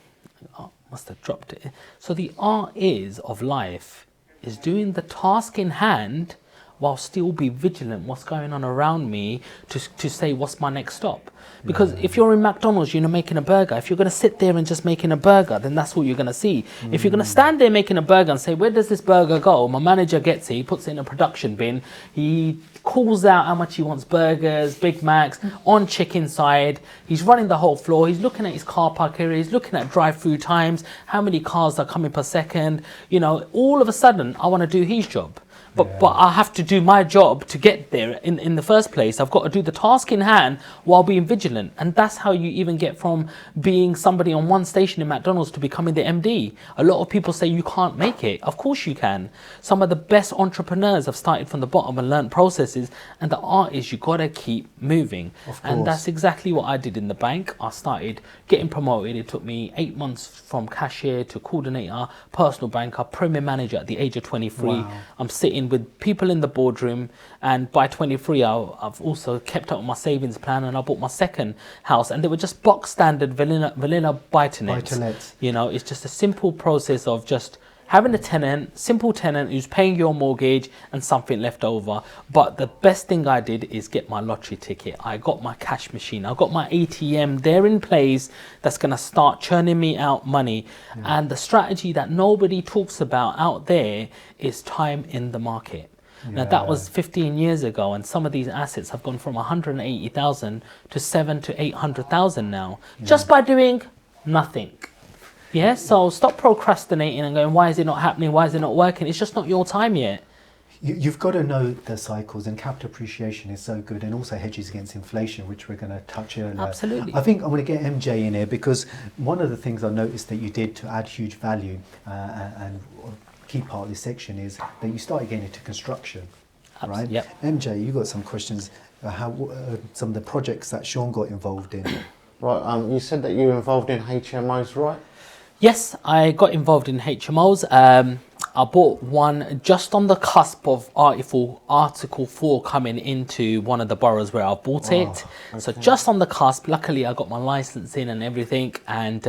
Oh, must have dropped it. So the art of life is doing the task in hand while still be vigilant what's going on around me to say what's my next stop. Because if you're in McDonald's, you're making a burger. If you're going to sit there and just making a burger, then that's all you're going to see. If you're going to stand there making a burger and say, where does this burger go? My manager gets it, he puts it in a production bin, he calls out how much he wants burgers, Big Macs, on chicken side. He's running the whole floor. He's looking at his car park area. He's looking at drive-through times, how many cars are coming per second. You know, all of a sudden, I want to do his job. but I have to do my job to get there in the first place. I've got to do the task in hand while being vigilant, and that's how you even get from being somebody on one station in McDonald's to becoming the MD. A lot of people say you can't make it. Of course you can. Some of the best entrepreneurs have started from the bottom and learned processes, and the art is you got to keep moving. And that's exactly what I did in the bank. I started getting promoted. It took me 8 months from cashier to coordinator, personal banker, premier manager at the age of 23. Wow. I'm sitting with people in the boardroom, and by 23 I've also kept up with my savings plan, and I bought my second house, and they were just box standard vanilla buy-to-lets. You know, it's just a simple process of just having a tenant, simple tenant who's paying your mortgage and something left over. But the best thing I did is get my lottery ticket. I got my cash machine. I got my ATM there in place that's going to start churning me out money. And the strategy that nobody talks about out there is time in the market. Now that was 15 years ago, and some of these assets have gone from 180,000 to 700,000 to 800,000 now, just by doing nothing. Yeah, so stop procrastinating and going, why is it not happening? Why is it not working? It's just not your time yet. You've got to know the cycles, and capital appreciation is so good, and also hedges against inflation, which we're going to touch earlier. Absolutely. I think I'm going to get MJ in here, because one of the things I noticed that you did to add huge value and key part of this section is that you started getting into construction, right? Yep. MJ, you got some questions how some of the projects that Sean got involved in. Right, you said that you were involved in HMOs, right? Yes, I got involved in HMOs. I bought one just on the cusp of Article 4 coming into one of the boroughs where I bought it. Okay. So just on the cusp. Luckily, I got my license in and everything. And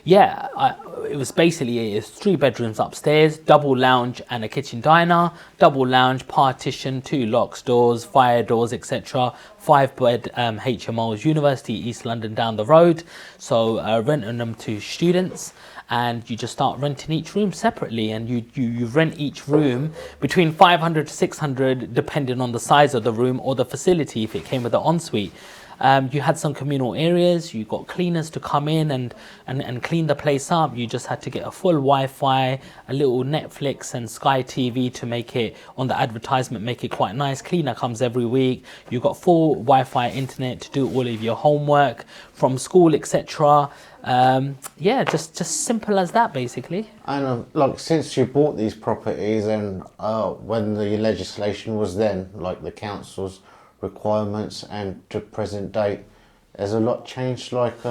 it was basically 3 bedrooms upstairs, double lounge and a kitchen diner, double lounge, partition, 2 locks, doors, fire doors, etc. 5-bed HMOs, University East London down the road. So renting them to students, and you just start renting each room separately, and you rent each room between 500 to 600 depending on the size of the room or the facility if it came with an ensuite. You had some communal areas, you got cleaners to come in and clean the place up. You just had to get a full Wi-Fi, a little Netflix and Sky TV to make it, on the advertisement, make it quite nice. Cleaner comes every week. You got full Wi-Fi internet to do all of your homework from school, etc. Just simple as that, basically. And like, since you bought these properties, and when the legislation was then, like the council's requirements and to present date, has a lot changed? Like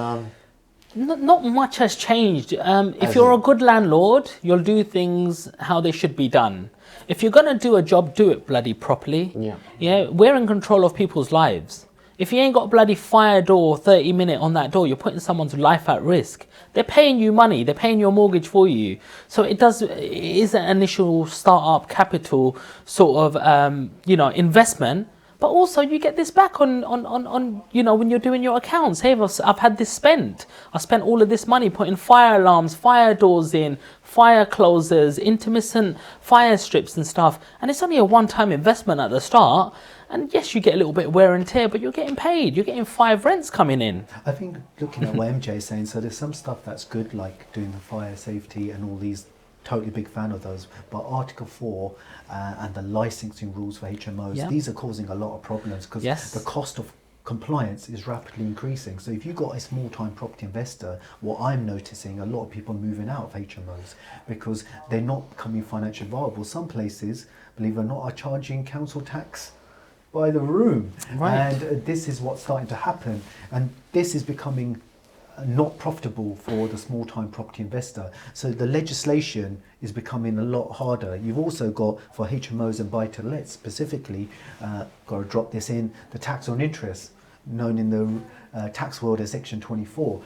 not much has changed. If you're a good landlord, you'll do things how they should be done. If you're gonna do a job, do it bloody properly. Yeah, we're in control of people's lives. If you ain't got a bloody fire door 30-minute on that door, you're putting someone's life at risk. They're paying you money, they're paying your mortgage for you. So it is an initial start-up capital sort of investment. But also you get this back on when you're doing your accounts. Hey, I've had this spent. I spent all of this money putting fire alarms, fire doors in, fire closers, intermittent fire strips and stuff. And it's only a one-time investment at the start. And yes, you get a little bit of wear and tear, but you're getting paid. You're getting 5 rents coming in. I think looking at what MJ is saying, so there's some stuff that's good, like doing the fire safety and all these. Totally big fan of those, but Article 4 and the licensing rules for HMOs, these are causing a lot of problems because the cost of compliance is rapidly increasing. So if you've got a small-time property investor, what I'm noticing, a lot of people moving out of HMOs because they're not becoming financially viable. Some places, believe it or not, are charging council tax by the room, and this is what's starting to happen, and this is becoming not profitable for the small-time property investor. So the legislation is becoming a lot harder. You've also got, for HMOs and buy-to-let specifically, got to drop this in, the tax on interest, known in the tax world as Section 24.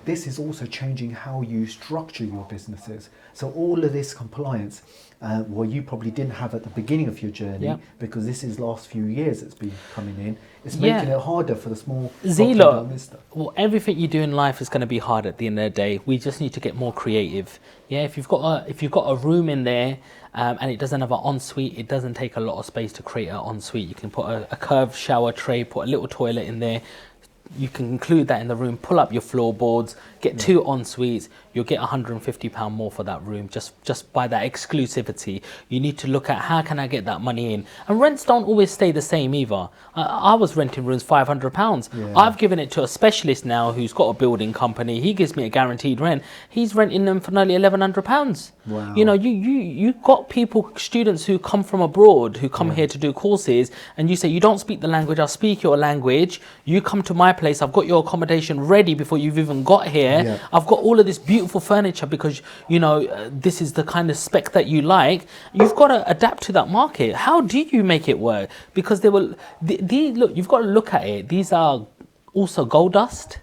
This is also changing how you structure your businesses. So all of this compliance, you probably didn't have at the beginning of your journey, because this is last few years it's been coming in. It's making it harder for the small investor. Well, everything you do in life is going to be hard at the end of the day. We just need to get more creative. Yeah, if you've got a room in there and it doesn't have an ensuite, it doesn't take a lot of space to create an ensuite. You can put a curved shower tray, put a little toilet in there, you can include that in the room, pull up your floorboards, get 2 en suites, you'll get £150 more for that room just by that exclusivity. You need to look at how can I get that money in. And rents don't always stay the same either. I was renting rooms £500. Yeah. I've given it to a specialist now who's got a building company. He gives me a guaranteed rent. He's renting them for nearly £1,100. Wow. You know, you got people, students who come from abroad, who come here to do courses, and you say, you don't speak the language, I'll speak your language. You come to my place, I've got your accommodation ready before you've even got here. Yeah. I've got all of this beautiful furniture because, you know, this is the kind of spec that you like. You've got to adapt to that market. How do you make it work? Because they will, look, you've got to look at it. These are also gold dust.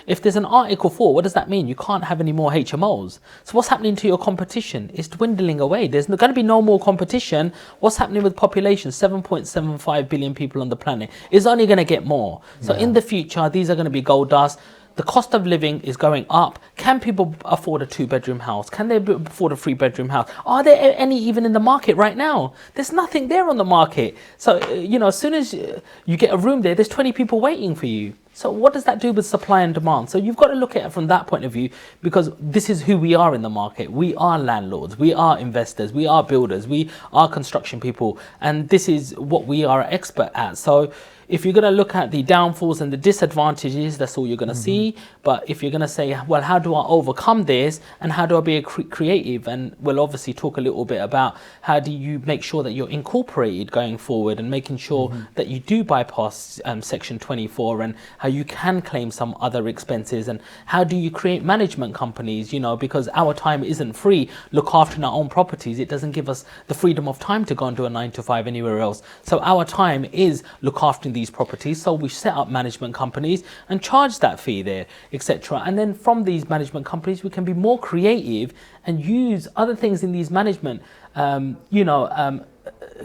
If there's an Article 4, what does that mean? You can't have any more HMOs. So what's happening to your competition? It's dwindling away. There's going to be no more competition. What's happening with population? 7.75 billion people on the planet. It's only going to get more. So in the future, these are going to be gold dust. The cost of living is going up. Can people afford a 2-bedroom house? Can they afford a 3-bedroom house? Are there any even in the market right now? There's nothing there on the market. So, you know, as soon as you get a room there, there's 20 people waiting for you. So what does that do with supply and demand? So you've got to look at it from that point of view, because this is who we are in the market. We are landlords, we are investors, we are builders, we are construction people, and this is what we are expert at. So if you're going to look at the downfalls and the disadvantages, that's all you're going to see. But if you're going to say, well, how do I overcome this and how do I be a creative? And we'll obviously talk a little bit about how do you make sure that you're incorporated going forward and making sure that you do bypass Section 24 and how you can claim some other expenses, and how do you create management companies, you know, because our time isn't free. Look after our own properties, it doesn't give us the freedom of time to go and do a 9 to 5 anywhere else. So our time is look after these properties. So we set up management companies and charge that fee there, etc. And then from these management companies, we can be more creative and use other things in these management,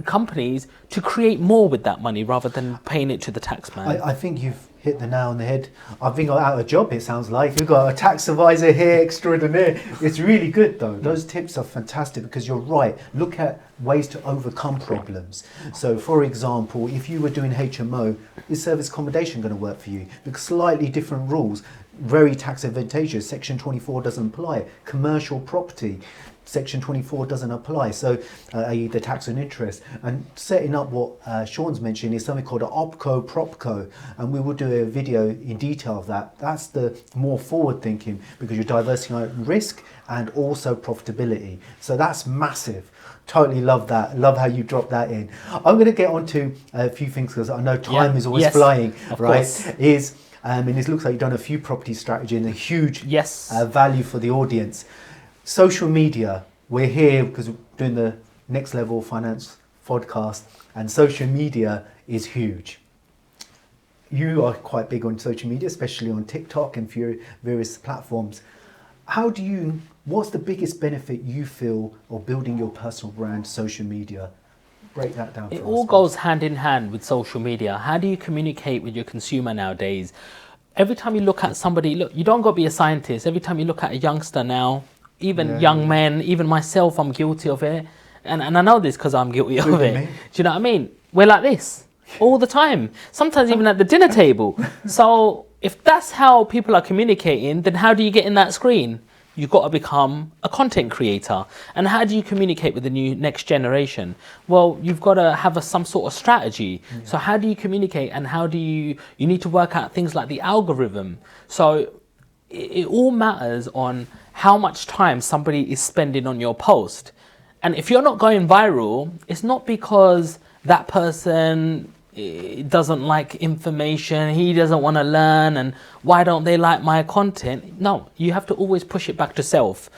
companies to create more with that money rather than paying it to the taxman. I think you've hit the nail on the head. I've been out of a job, it sounds like. We've got a tax advisor here extraordinaire. It's really good though. Those tips are fantastic because you're right. Look at ways to overcome problems. So for example, if you were doing HMO, is service accommodation going to work for you? Because slightly different rules, very tax advantageous. Section 24 doesn't apply. Commercial property, Section 24 doesn't apply, so i.e. the tax on interest. And setting up what Sean's mentioned is something called an OPCO, PropCo, and we will do a video in detail of that. That's the more forward thinking because you're diversifying risk and also profitability. So that's massive. Totally love that. Love how you dropped that in. I'm going to get on to a few things because I know time is always flying, right? And it looks like you've done a few property strategy and a huge value for the audience. Social media, we're here because we're doing the Next Level Finance podcast, and social media is huge. You are quite big on social media, especially on TikTok and various platforms. What's the biggest benefit you feel of building your personal brand, social media? Break that down for us. It all goes hand in hand with social media. How do you communicate with your consumer nowadays? Every time you look at somebody, you don't got to be a scientist. Every time you look at a youngster now, even young men, even myself, I'm guilty of it. And I know this because I'm guilty of it. Do you know what I mean? We're like this all the time. Sometimes even at the dinner table. So if that's how people are communicating, then how do you get in that screen? You've got to become a content creator. And how do you communicate with the next generation? Well, you've got to have some sort of strategy. So how do you communicate, and how do you need to work out things like the algorithm. So it all matters on how much time somebody is spending on your post. And if you're not going viral, it's not because that person doesn't like information, he doesn't want to learn, and why don't they like my content? No, you have to always push it back to self.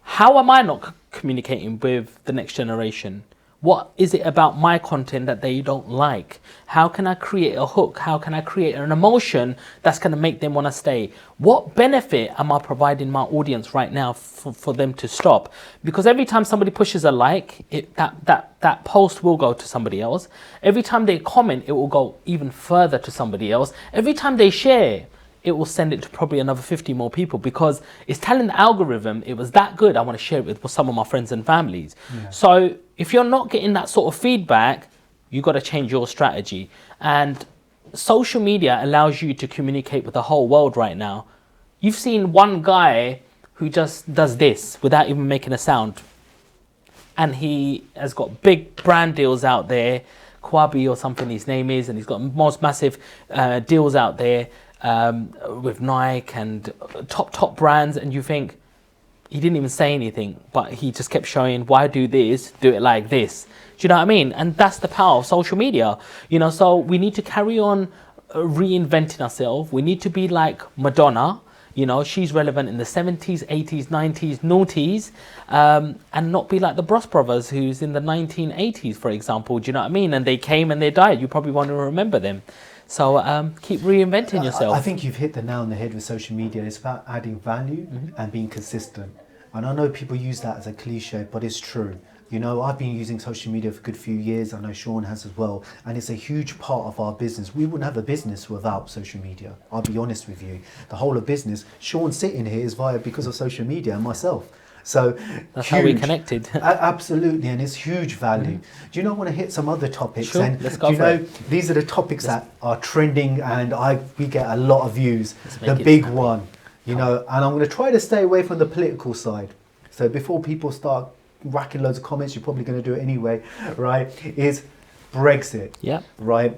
How am I not communicating with the next generation? What is it about my content that they don't like? How can I create a hook? How can I create an emotion that's going to make them want to stay? What benefit am I providing my audience right now for them to stop? Because every time somebody pushes a like, that post will go to somebody else. Every time they comment, it will go even further to somebody else. Every time they share, it will send it to probably another 50 more people, because it's telling the algorithm it was that good, I want to share it with some of my friends and families. So if you're not getting that sort of feedback, you've got to change your strategy. And social media allows you to communicate with the whole world right now. You've seen one guy who just does this without even making a sound, and he has got big brand deals out there, Kwabi or something his name is, and he's got most massive deals out there with Nike and top brands, and you think, he didn't even say anything, but he just kept showing, why do this, do it like this. Do you know what I mean? And that's the power of social media. You know, so we need to carry on reinventing ourselves. We need to be like Madonna. You know, she's relevant in the 70s, 80s, 90s, noughties, and not be like the Bros Brothers, who's in the 1980s, for example. Do you know what I mean? And they came and they died. You probably want to remember them. So keep reinventing yourself. I think you've hit the nail on the head with social media. It's about adding value and being consistent. And I know people use that as a cliche, but it's true. You know, I've been using social media for a good few years. I know Sean has as well. And it's a huge part of our business. We wouldn't have a business without social media. I'll be honest with you. The whole of business, Sean sitting here is because of social media and myself. So that's huge. How we connected. Absolutely, and it's huge value. Do you know, I want to hit some other topics? Sure, and let's go do you know, these are the topics that are trending, and we get a lot of views. The big one, you know, and I'm going to try to stay away from the political side. So before people start racking loads of comments, you're probably going to do it anyway, right? Is Brexit. Yeah. Right.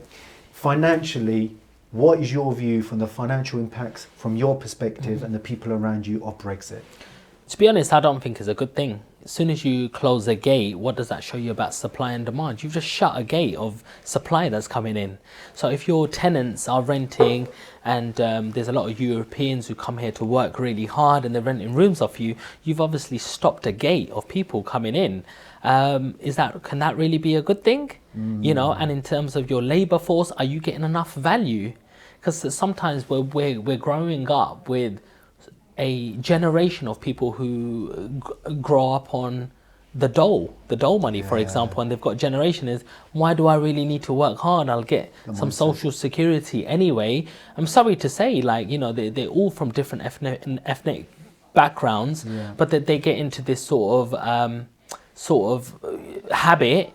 Financially, what is your view from the financial impacts from your perspective and the people around you of Brexit? To be honest, I don't think it's a good thing. As soon as you close a gate, what does that show you about supply and demand? You've just shut a gate of supply that's coming in. So if your tenants are renting, and there's a lot of Europeans who come here to work really hard and they're renting rooms off you, you've obviously stopped a gate of people coming in. Can that really be a good thing? You know, and in terms of your labour force, are you getting enough value? Because sometimes we're growing up with a generation of people who grow up on the dole money, for example, and they've got a generation is, why do I really need to work hard? I'll get some social security anyway. I'm sorry to say, like, you know, they're all from different ethnic backgrounds, but that they get into this sort of habit.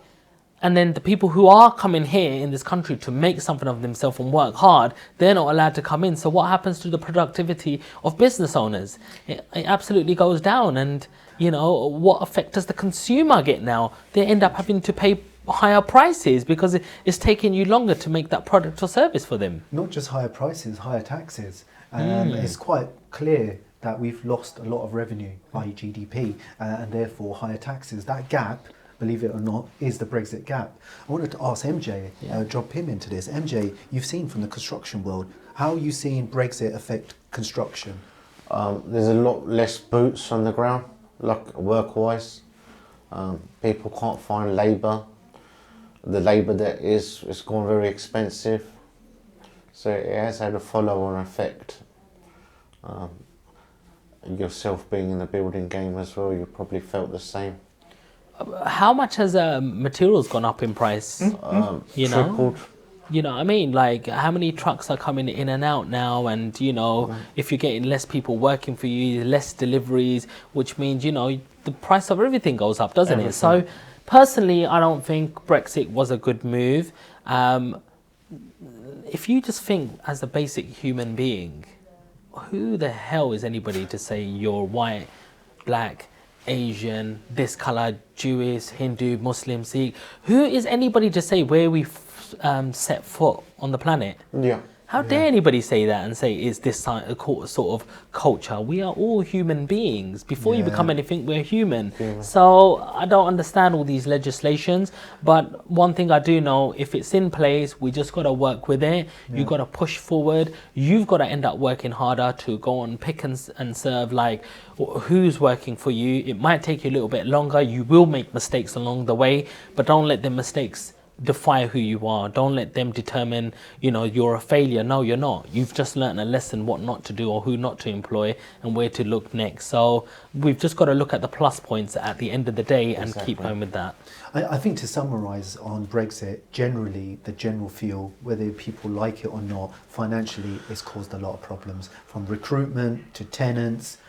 And then the people who are coming here in this country to make something of themselves and work hard, they're not allowed to come in. So what happens to the productivity of business owners? It absolutely goes down. And, you know, what effect does the consumer get now? They end up having to pay higher prices because it's taking you longer to make that product or service for them. Not just higher prices, higher taxes. It's quite clear that we've lost a lot of revenue, i.e. GDP, and therefore higher taxes. That gap, believe it or not, is the Brexit gap. I wanted to ask MJ, drop him into this. MJ, you've seen from the construction world, how are you seeing Brexit affect construction? There's a lot less boots on the ground, like work-wise. People can't find labour. The labour that is, it's gone very expensive. So it has had a follow-on effect. Yourself being in the building game as well, you probably felt the same. How much has materials gone up in price? You know, tripled. You know what I mean? Like, how many trucks are coming in and out now? And, you know, if you're getting less people working for you, less deliveries, which means, you know, the price of everything goes up, doesn't it? So, personally, I don't think Brexit was a good move. If you just think as a basic human being, who the hell is anybody to say you're white, black, Asian, this colour, Jewish, Hindu, Muslim, Sikh? Who is anybody to say where we've set foot on the planet? Yeah. How dare anybody say that and say, is this sort of culture? We are all human beings. Before you become anything, we're human. So I don't understand all these legislations. But one thing I do know, if it's in place, we just got to work with it. You've got to push forward. You've got to end up working harder to go on pick and serve, like who's working for you. It might take you a little bit longer. You will make mistakes along the way, but don't let the mistakes define who you are. Don't let them determine, you know, you're a failure. No, you're not. You've just learned a lesson what not to do or who not to employ and where to look next. So we've just got to look at the plus points at the end of the day and keep going with that. I think to summarise on Brexit, generally the general feel, whether people like it or not, financially it's caused a lot of problems, from recruitment to tenants,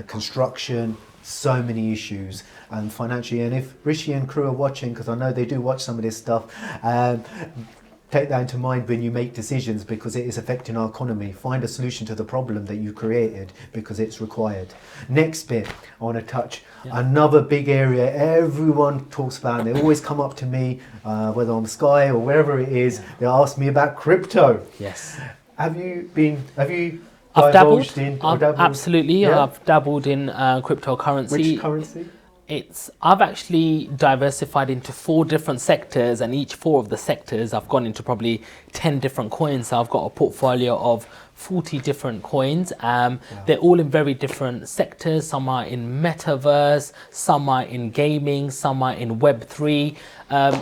construction, so many issues, and financially. And if Rishi and crew are watching, because I know they do watch some of this stuff, take that into mind when you make decisions, because it is affecting our economy. Find a solution to the problem that you created, because it's required. Next bit I want to touch, another big area everyone talks about, and they always come up to me, whether on Sky or wherever it is, they ask me about crypto. Yes. Have you I've dabbled. dabbled? Absolutely. Yeah? I've dabbled in cryptocurrency. Which currency? I've actually diversified into 4 different sectors, and each 4 of the sectors I've gone into probably 10 different coins. So I've got a portfolio of 40 different coins. They're all in very different sectors. Some are in metaverse, some are in gaming, some are in Web3.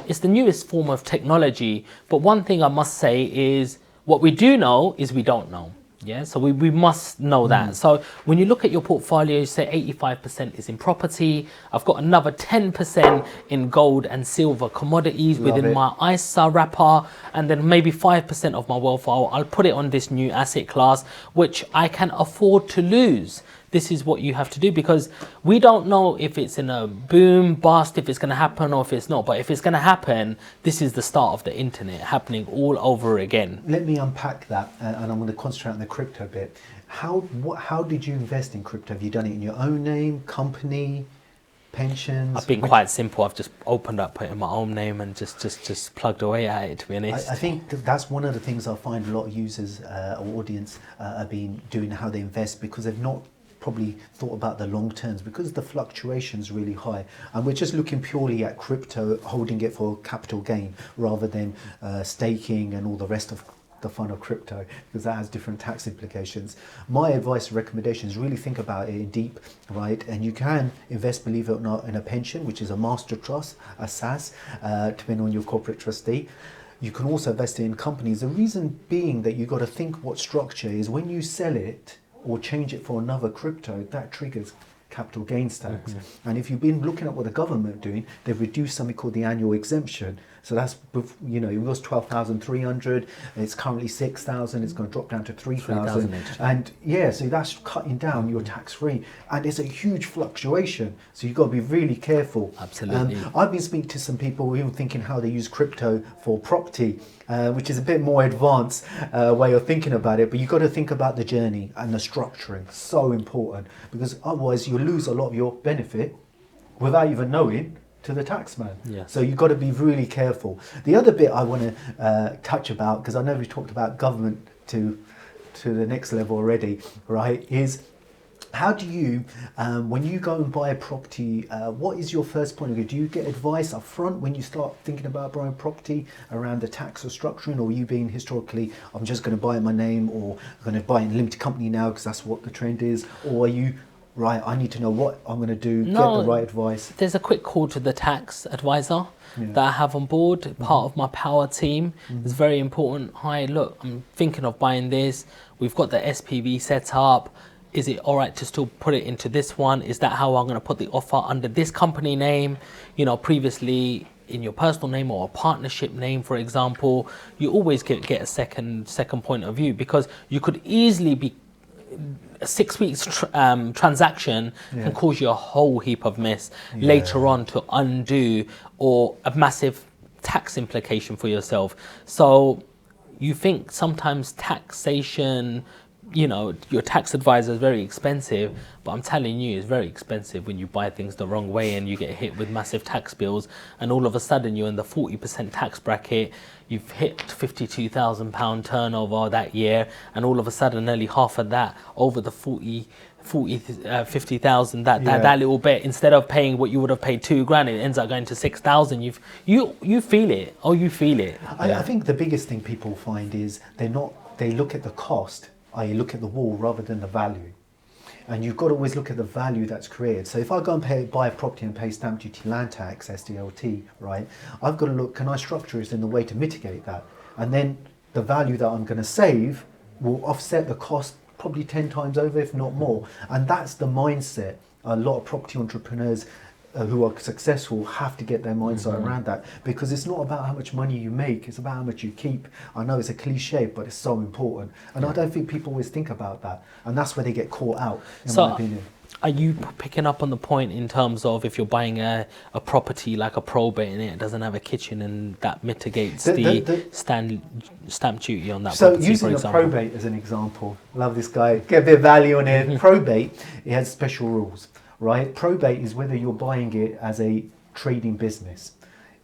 It's the newest form of technology. But one thing I must say is, what we do know is we don't know. Yeah, so we must know that. So when you look at your portfolio, say 85% is in property. I've got another 10% in gold and silver commodities within my ISA wrapper, and then maybe 5% of my wealth, I'll put it on this new asset class, which I can afford to lose. This is what you have to do, because we don't know if it's in a boom, bust, if it's going to happen or if it's not. But if it's going to happen, this is the start of the internet happening all over again. Let me unpack that, and I'm going to concentrate on the crypto bit. How did you invest in crypto? Have you done it in your own name, company, pensions? I've been quite simple. I've just opened up, put in my own name, and just plugged away at it, to be honest. I think that's one of the things I find a lot of users or audience have been doing, how they invest, because they've not probably thought about the long terms, because the fluctuation is really high, and we're just looking purely at crypto, holding it for capital gain rather than staking and all the rest of the fun of crypto, because that has different tax implications. My advice and recommendation is really think about it in deep, right? And you can invest, believe it or not, in a pension, which is a master trust, a SAS, depending on your corporate trustee. You can also invest in companies. The reason being that you've got to think what structure is, when you sell it or change it for another crypto, that triggers capital gains tax. And if you've been looking at what the government are doing, they've reduced something called the annual exemption. So that's, you know, it was 12,300, it's currently 6,000, it's going to drop down to 3,000. And yeah, so that's cutting down your tax free. And it's a huge fluctuation. So you've got to be really careful. Absolutely. I've been speaking to some people even thinking how they use crypto for property, which is a bit more advanced way of thinking about it. But you've got to think about the journey and the structuring. So important, because otherwise you'll lose a lot of your benefit without even knowing to the taxman. Yes. So you've got to be really careful. The other bit I want to touch about, because I know we've talked about government to the next level already, right, is how do you, when you go and buy a property, what is your first point of view? Do you get advice up front when you start thinking about buying property around the tax or structuring, or are you being historically, I'm just going to buy it in my name, or I'm going to buy it in a limited company now because that's what the trend is? Or are you, right, I need to know what I'm going to do, get the right advice? There's a quick call to the tax advisor that I have on board, part of my power team. It's very important. Hi, look, I'm thinking of buying this. We've got the SPV set up. Is it all right to still put it into this one? Is that how I'm going to put the offer under this company name? You know, previously in your personal name or a partnership name, for example, you always get a second point of view, because you could easily be a 6 weeks transaction can cause you a whole heap of mess later on to undo, or a massive tax implication for yourself. So you think sometimes taxation, you know, your tax advisor is very expensive, but I'm telling you, it's very expensive when you buy things the wrong way and you get hit with massive tax bills, and all of a sudden you're in the 40% tax bracket. You've hit £52,000 turnover that year, and all of a sudden nearly half of that, over the 50,000, that little bit, instead of paying what you would have paid £2,000, it ends up going to 6,000. You feel it. Oh, you feel it. I think the biggest thing people find is they look at the cost, i.e. look at the wall rather than the value. And you've got to always look at the value that's created. So if I go and buy a property and pay stamp duty, land tax, SDLT, right, I've got to look, can I structure it in the way to mitigate that? And then the value that I'm going to save will offset the cost probably 10 times over, if not more. And that's the mindset a lot of property entrepreneurs who are successful have to get their mindset around that, because it's not about how much money you make, it's about how much you keep. I know it's a cliche, but it's so important, and I don't think people always think about that, and that's where they get caught out, in my opinion. Are you picking up on the point in terms of if you're buying a property like a probate and it doesn't have a kitchen, and that mitigates the stamp duty on that so property, using for a example? probate as an example, love this guy, get a bit of value on it. Probate, it has special rules, right? Probate is whether you're buying it as a trading business,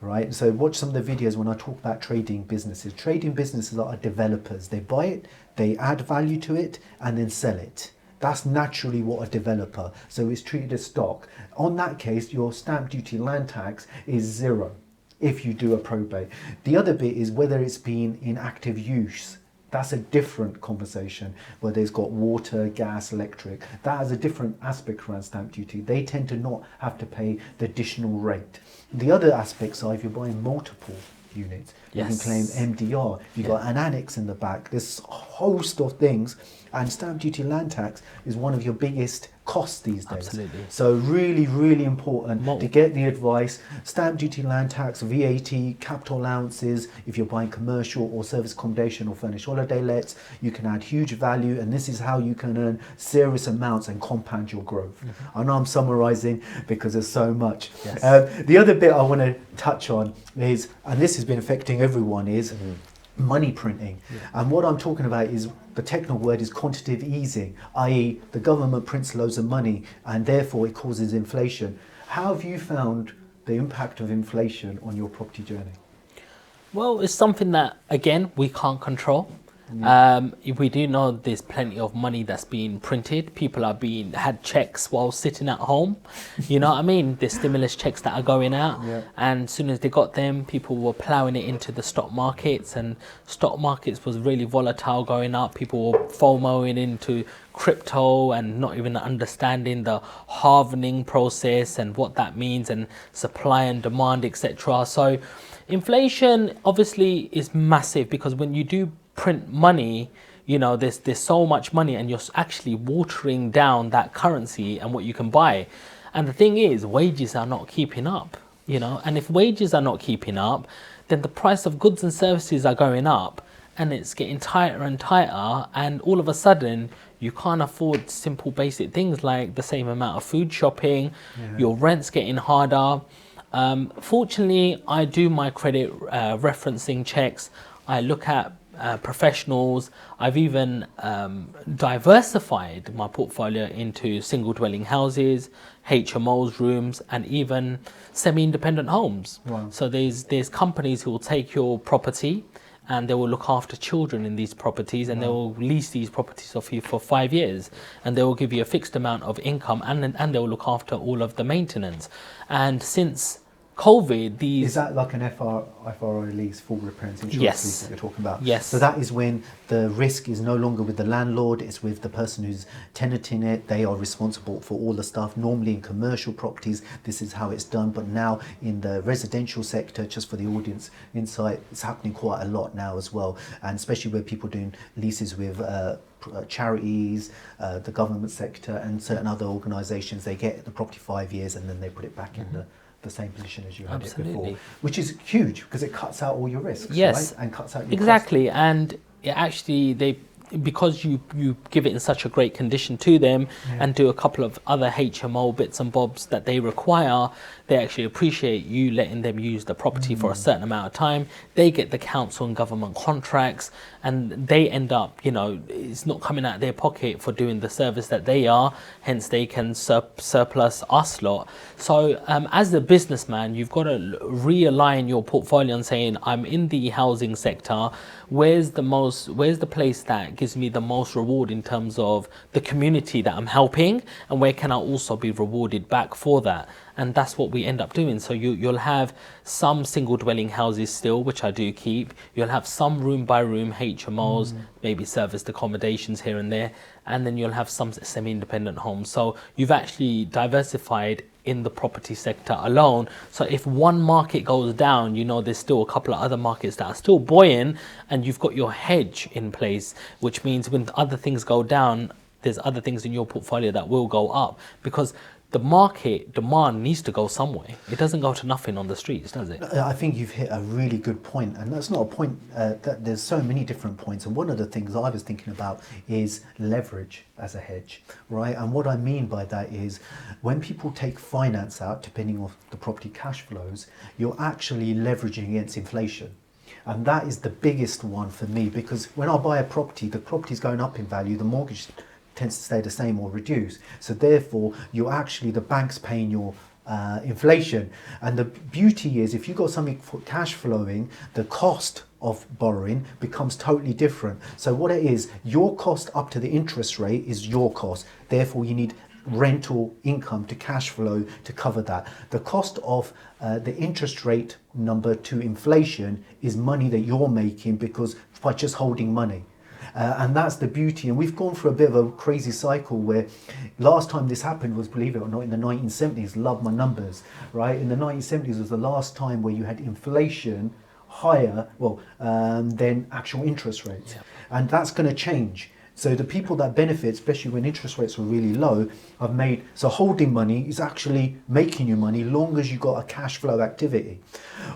right? So watch some of the videos when I talk about trading businesses. Trading businesses are developers. They buy it, they add value to it, and then sell it. That's naturally what a developer, so it's treated as stock. On that case, your stamp duty land tax is 0 if you do a probate. The other bit is whether it's been in active use. That's a different conversation, whether it's got water, gas, electric. That has a different aspect around stamp duty. They tend to not have to pay the additional rate. The other aspects are if you're buying multiple units, you can claim MDR. You've got an annex in the back. There's a host of things, and stamp duty land tax is one of your biggest costs these days. Absolutely. So really, really important to get the advice. Stamp duty, land tax, VAT, capital allowances. If you're buying commercial or service accommodation or furnished holiday lets, you can add huge value, and this is how you can earn serious amounts and compound your growth. I know I'm summarising because there's so much. The other bit I want to touch on is, and this has been affecting everyone, is money printing. And what I'm talking about is, the technical word is quantitative easing, i.e. the government prints loads of money and therefore it causes inflation. How have you found the impact of inflation on your property journey? Well, it's something that, again, we can't control. We do know there's plenty of money that's being printed. People had checks while sitting at home. You know what I mean? There's stimulus checks that are going out, and as soon as they got them, people were ploughing it into the stock markets, and stock markets was really volatile going up. People were FOMOing into crypto and not even understanding the halvening process and what that means, and supply and demand, etc. So inflation obviously is massive, because when you do print money, you know, there's so much money, and you're actually watering down that currency and what you can buy. And the thing is, wages are not keeping up, you know, and if wages are not keeping up, then the price of goods and services are going up, and it's getting tighter and tighter, and all of a sudden you can't afford simple basic things like the same amount of food shopping. Your rent's getting harder. Fortunately, I do my credit referencing checks. I look at professionals. I've even diversified my portfolio into single dwelling houses, HMOs, rooms, and even semi-independent homes. Wow. So there's companies who will take your property and they will look after children in these properties, and they will lease these properties off you for 5 years, and they will give you a fixed amount of income, and they will look after all of the maintenance. And since COVID, these... Is that like an FRO lease, full repairs insurance lease that you're talking about? Yes. So that is when the risk is no longer with the landlord, it's with the person who's tenanting it. They are responsible for all the stuff. Normally in commercial properties, this is how it's done. But now in the residential sector, just for the audience insight, it's happening quite a lot now as well. And especially where people are doing leases with charities, the government sector, and certain other organisations. They get the property 5 years and then they put it back in the same position as you had it before, which is huge because it cuts out all your risks, right? And cuts out your exactly costs. And it actually because you give it in such a great condition to them and do a couple of other HMO bits and bobs that they require, they actually appreciate you letting them use the property for a certain amount of time. They get the council and government contracts, and they end up, you know, it's not coming out of their pocket for doing the service that they are, hence they can surplus us lot. So as a businessman, you've got to realign your portfolio and saying, I'm in the housing sector, where's the place that gives me the most reward in terms of the community that I'm helping, and where can I also be rewarded back for that? And that's what we end up doing. So you'll have some single dwelling houses still, which I do keep. You'll have some room by room HMOs, maybe serviced accommodations here and there, and then you'll have some semi-independent homes. So you've actually diversified in the property sector alone. So if one market goes down, you know there's still a couple of other markets that are still buoyant, and you've got your hedge in place, which means when other things go down, there's other things in your portfolio that will go up, because the market demand needs to go somewhere. It doesn't go to nothing on the streets, does it? I think you've hit a really good point, and that's not a point that there's so many different points. And one of the things I was thinking about is leverage as a hedge, right? And what I mean by that is when people take finance out, depending on the property cash flows, you're actually leveraging against inflation. And that is the biggest one for me, because when I buy a property, the property's going up in value, the mortgage tends to stay the same or reduce. So therefore, you're actually, the bank's paying your inflation. And the beauty is, if you've got something for cash flowing, the cost of borrowing becomes totally different. So what it is, your cost up to the interest rate is your cost. Therefore, you need rental income to cash flow to cover that. The cost of the interest rate number to inflation is money that you're making because by just holding money. And that's the beauty. And we've gone through a bit of a crazy cycle where last time this happened was, believe it or not, in the 1970s. Love my numbers, right? In the 1970s was the last time where you had inflation higher, than actual interest rates. Yeah. And that's going to change. So the people that benefit, especially when interest rates were really low, so holding money is actually making you money long as you've got a cash flow activity.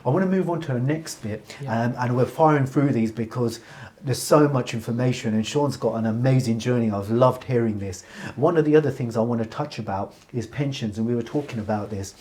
I want to move on to the next bit, and we're firing through these because there's so much information, and Sean's got an amazing journey. I've loved hearing this. One of the other things I want to touch about is pensions, and we were talking about this.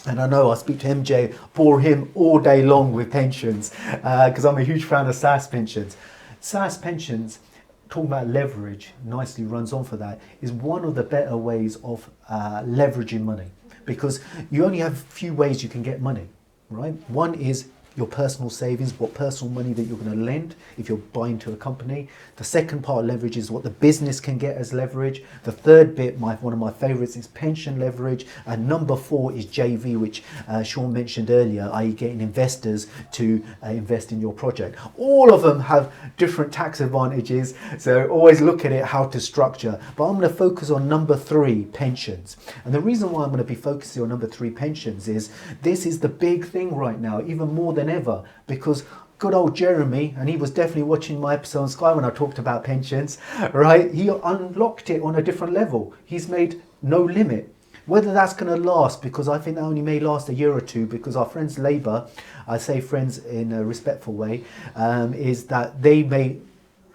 And I know I speak to MJ, bore him all day long with pensions, because I'm a huge fan of SAS pensions. SAS pensions, talking about leverage, nicely runs on for that, is one of the better ways of leveraging money, because you only have a few ways you can get money, right? One is your personal savings, what personal money that you're going to lend if you're buying to a company. The second part of leverage is what the business can get as leverage. The third bit, one of my favorites, is pension leverage. And number 4 is JV, which Sean mentioned earlier, i.e. getting investors to invest in your project. All of them have different tax advantages, so always look at it, how to structure. But I'm going to focus on number 3, pensions. And the reason why I'm going to be focusing on number 3, pensions, is this is the big thing right now, even more than ever, because good old Jeremy, and he was definitely watching my episode on Sky when I talked about pensions, right? He unlocked it on a different level. He's made no limit. Whether that's going to last, because I think that only may last a year or two, because our friends Labour, I say friends in a respectful way, is that they may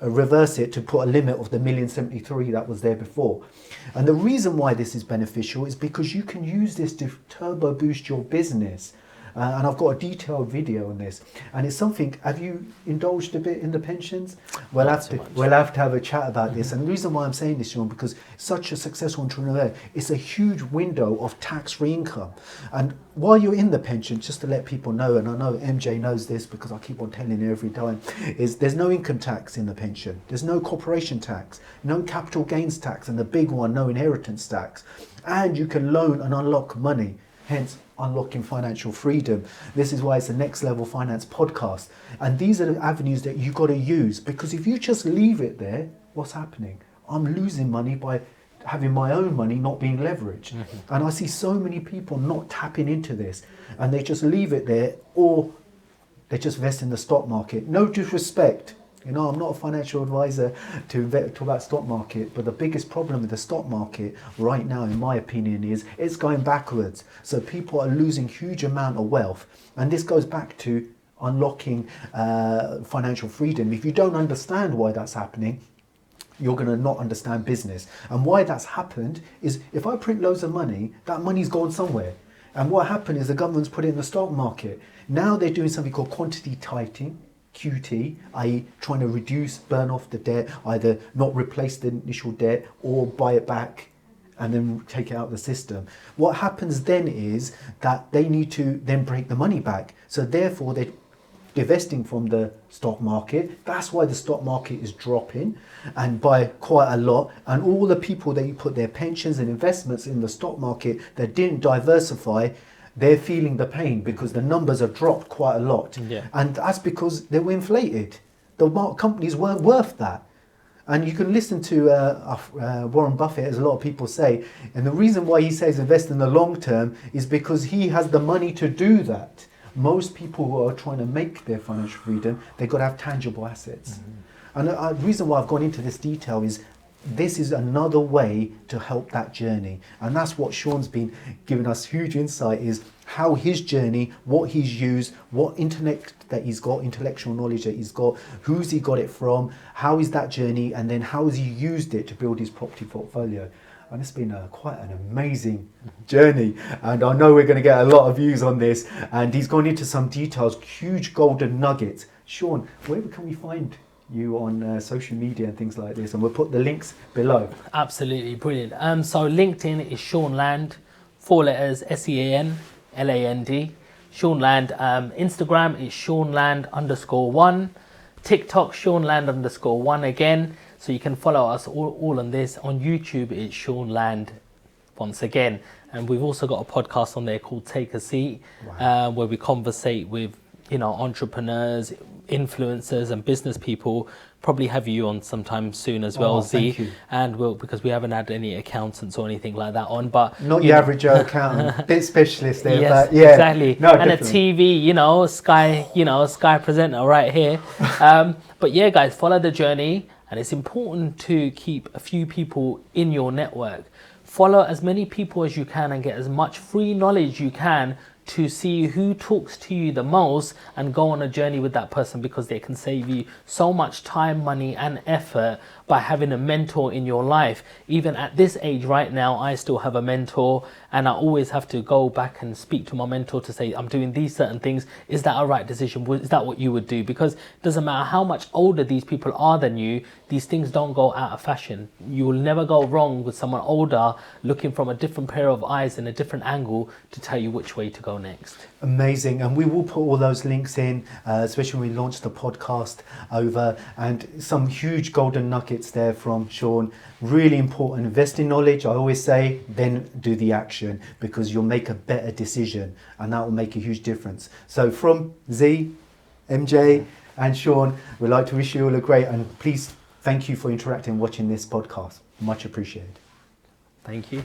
reverse it to put a limit of the 1,073,000 that was there before. And the reason why this is beneficial is because you can use this to turbo boost your business. And I've got a detailed video on this, and it's something. Have you indulged a bit in the pensions? We'll have to have a chat about this. And the reason why I'm saying this, Sean, because such a successful entrepreneur, it's a huge window of tax-free income. And while you're in the pension, just to let people know, and I know MJ knows this because I keep on telling her every time, is there's no income tax in the pension. There's no corporation tax, no capital gains tax, and the big one, no inheritance tax. And you can loan and unlock money, hence unlocking financial freedom. This is why it's the Next Level Finance podcast. And these are the avenues that you've got to use, because if you just leave it there, what's happening? I'm losing money by having my own money not being leveraged. Mm-hmm. And I see so many people not tapping into this, and they just leave it there, or they just invest in the stock market. No disrespect. You know, I'm not a financial advisor to talk about stock market, but the biggest problem with the stock market right now, in my opinion, is it's going backwards. So people are losing huge amount of wealth. And this goes back to unlocking financial freedom. If you don't understand why that's happening, you're going to not understand business. And why that's happened is, if I print loads of money, that money's gone somewhere. And what happened is the government's put it in the stock market. Now they're doing something called quantity tightening, QT, i.e. trying to burn off the debt, either not replace the initial debt or buy it back and then take it out of the system. What happens then is that they need to then break the money back. So therefore they're divesting from the stock market. That's why the stock market is dropping, and by quite a lot. And all the people that you put their pensions and investments in the stock market that didn't diversify, they're feeling the pain because the numbers have dropped quite a lot. Yeah. And that's because they were inflated. The companies weren't worth that. And you can listen to Warren Buffett, as a lot of people say, and the reason why he says invest in the long term is because he has the money to do that. Most people who are trying to make their financial freedom, they've got to have tangible assets. Mm-hmm. And the reason why I've gone into this detail is this is another way to help that journey. And that's what Sean's been giving us huge insight, is how his journey, what he's used, what internet that he's got, intellectual knowledge that he's got, who's he got it from, how is that journey, and then how has he used it to build his property portfolio. And it's been quite an amazing journey, and I know we're going to get a lot of views on this, and he's gone into some details, huge golden nuggets. Sean, where can we find you on social media and things like this? And we'll put the links below. Absolutely brilliant. So LinkedIn is Sean Land, 4 letters, SeanLand. Sean Land. Instagram is SeanLand_1. TikTok, SeanLand_1 again. So you can follow us all on this. On YouTube, it's Sean Land once again. And we've also got a podcast on there called Take a Seat, Wow. where we conversate with, entrepreneurs, influencers and business people. Probably have you on sometime soon as well, Zee. Thank you. And because we haven't had any accountants or anything like that on, but Not your average Joe accountant, bit specialist there, yes, but yeah, exactly. No, and definitely. a TV, Sky presenter right here. But yeah, guys, follow the journey, and it's important to keep a few people in your network. Follow as many people as you can and get as much free knowledge you can to see who talks to you the most, and go on a journey with that person, because they can save you so much time, money and effort by having a mentor in your life. Even at this age right now, I still have a mentor, and I always have to go back and speak to my mentor to say, I'm doing these certain things. Is that a right decision? Is that what you would do? Because it doesn't matter how much older these people are than you, these things don't go out of fashion. You will never go wrong with someone older looking from a different pair of eyes in a different angle to tell you which way to go next. Amazing. And we will put all those links in, especially when we launch the podcast over, and some huge golden nuggets there from Sean. Really important. Invest in knowledge, I always say, then do the action, because you'll make a better decision, and that will make a huge difference. So from Zee, MJ and Sean, we'd like to wish you all a great, and please thank you for interacting, watching this podcast. Much appreciated. Thank you.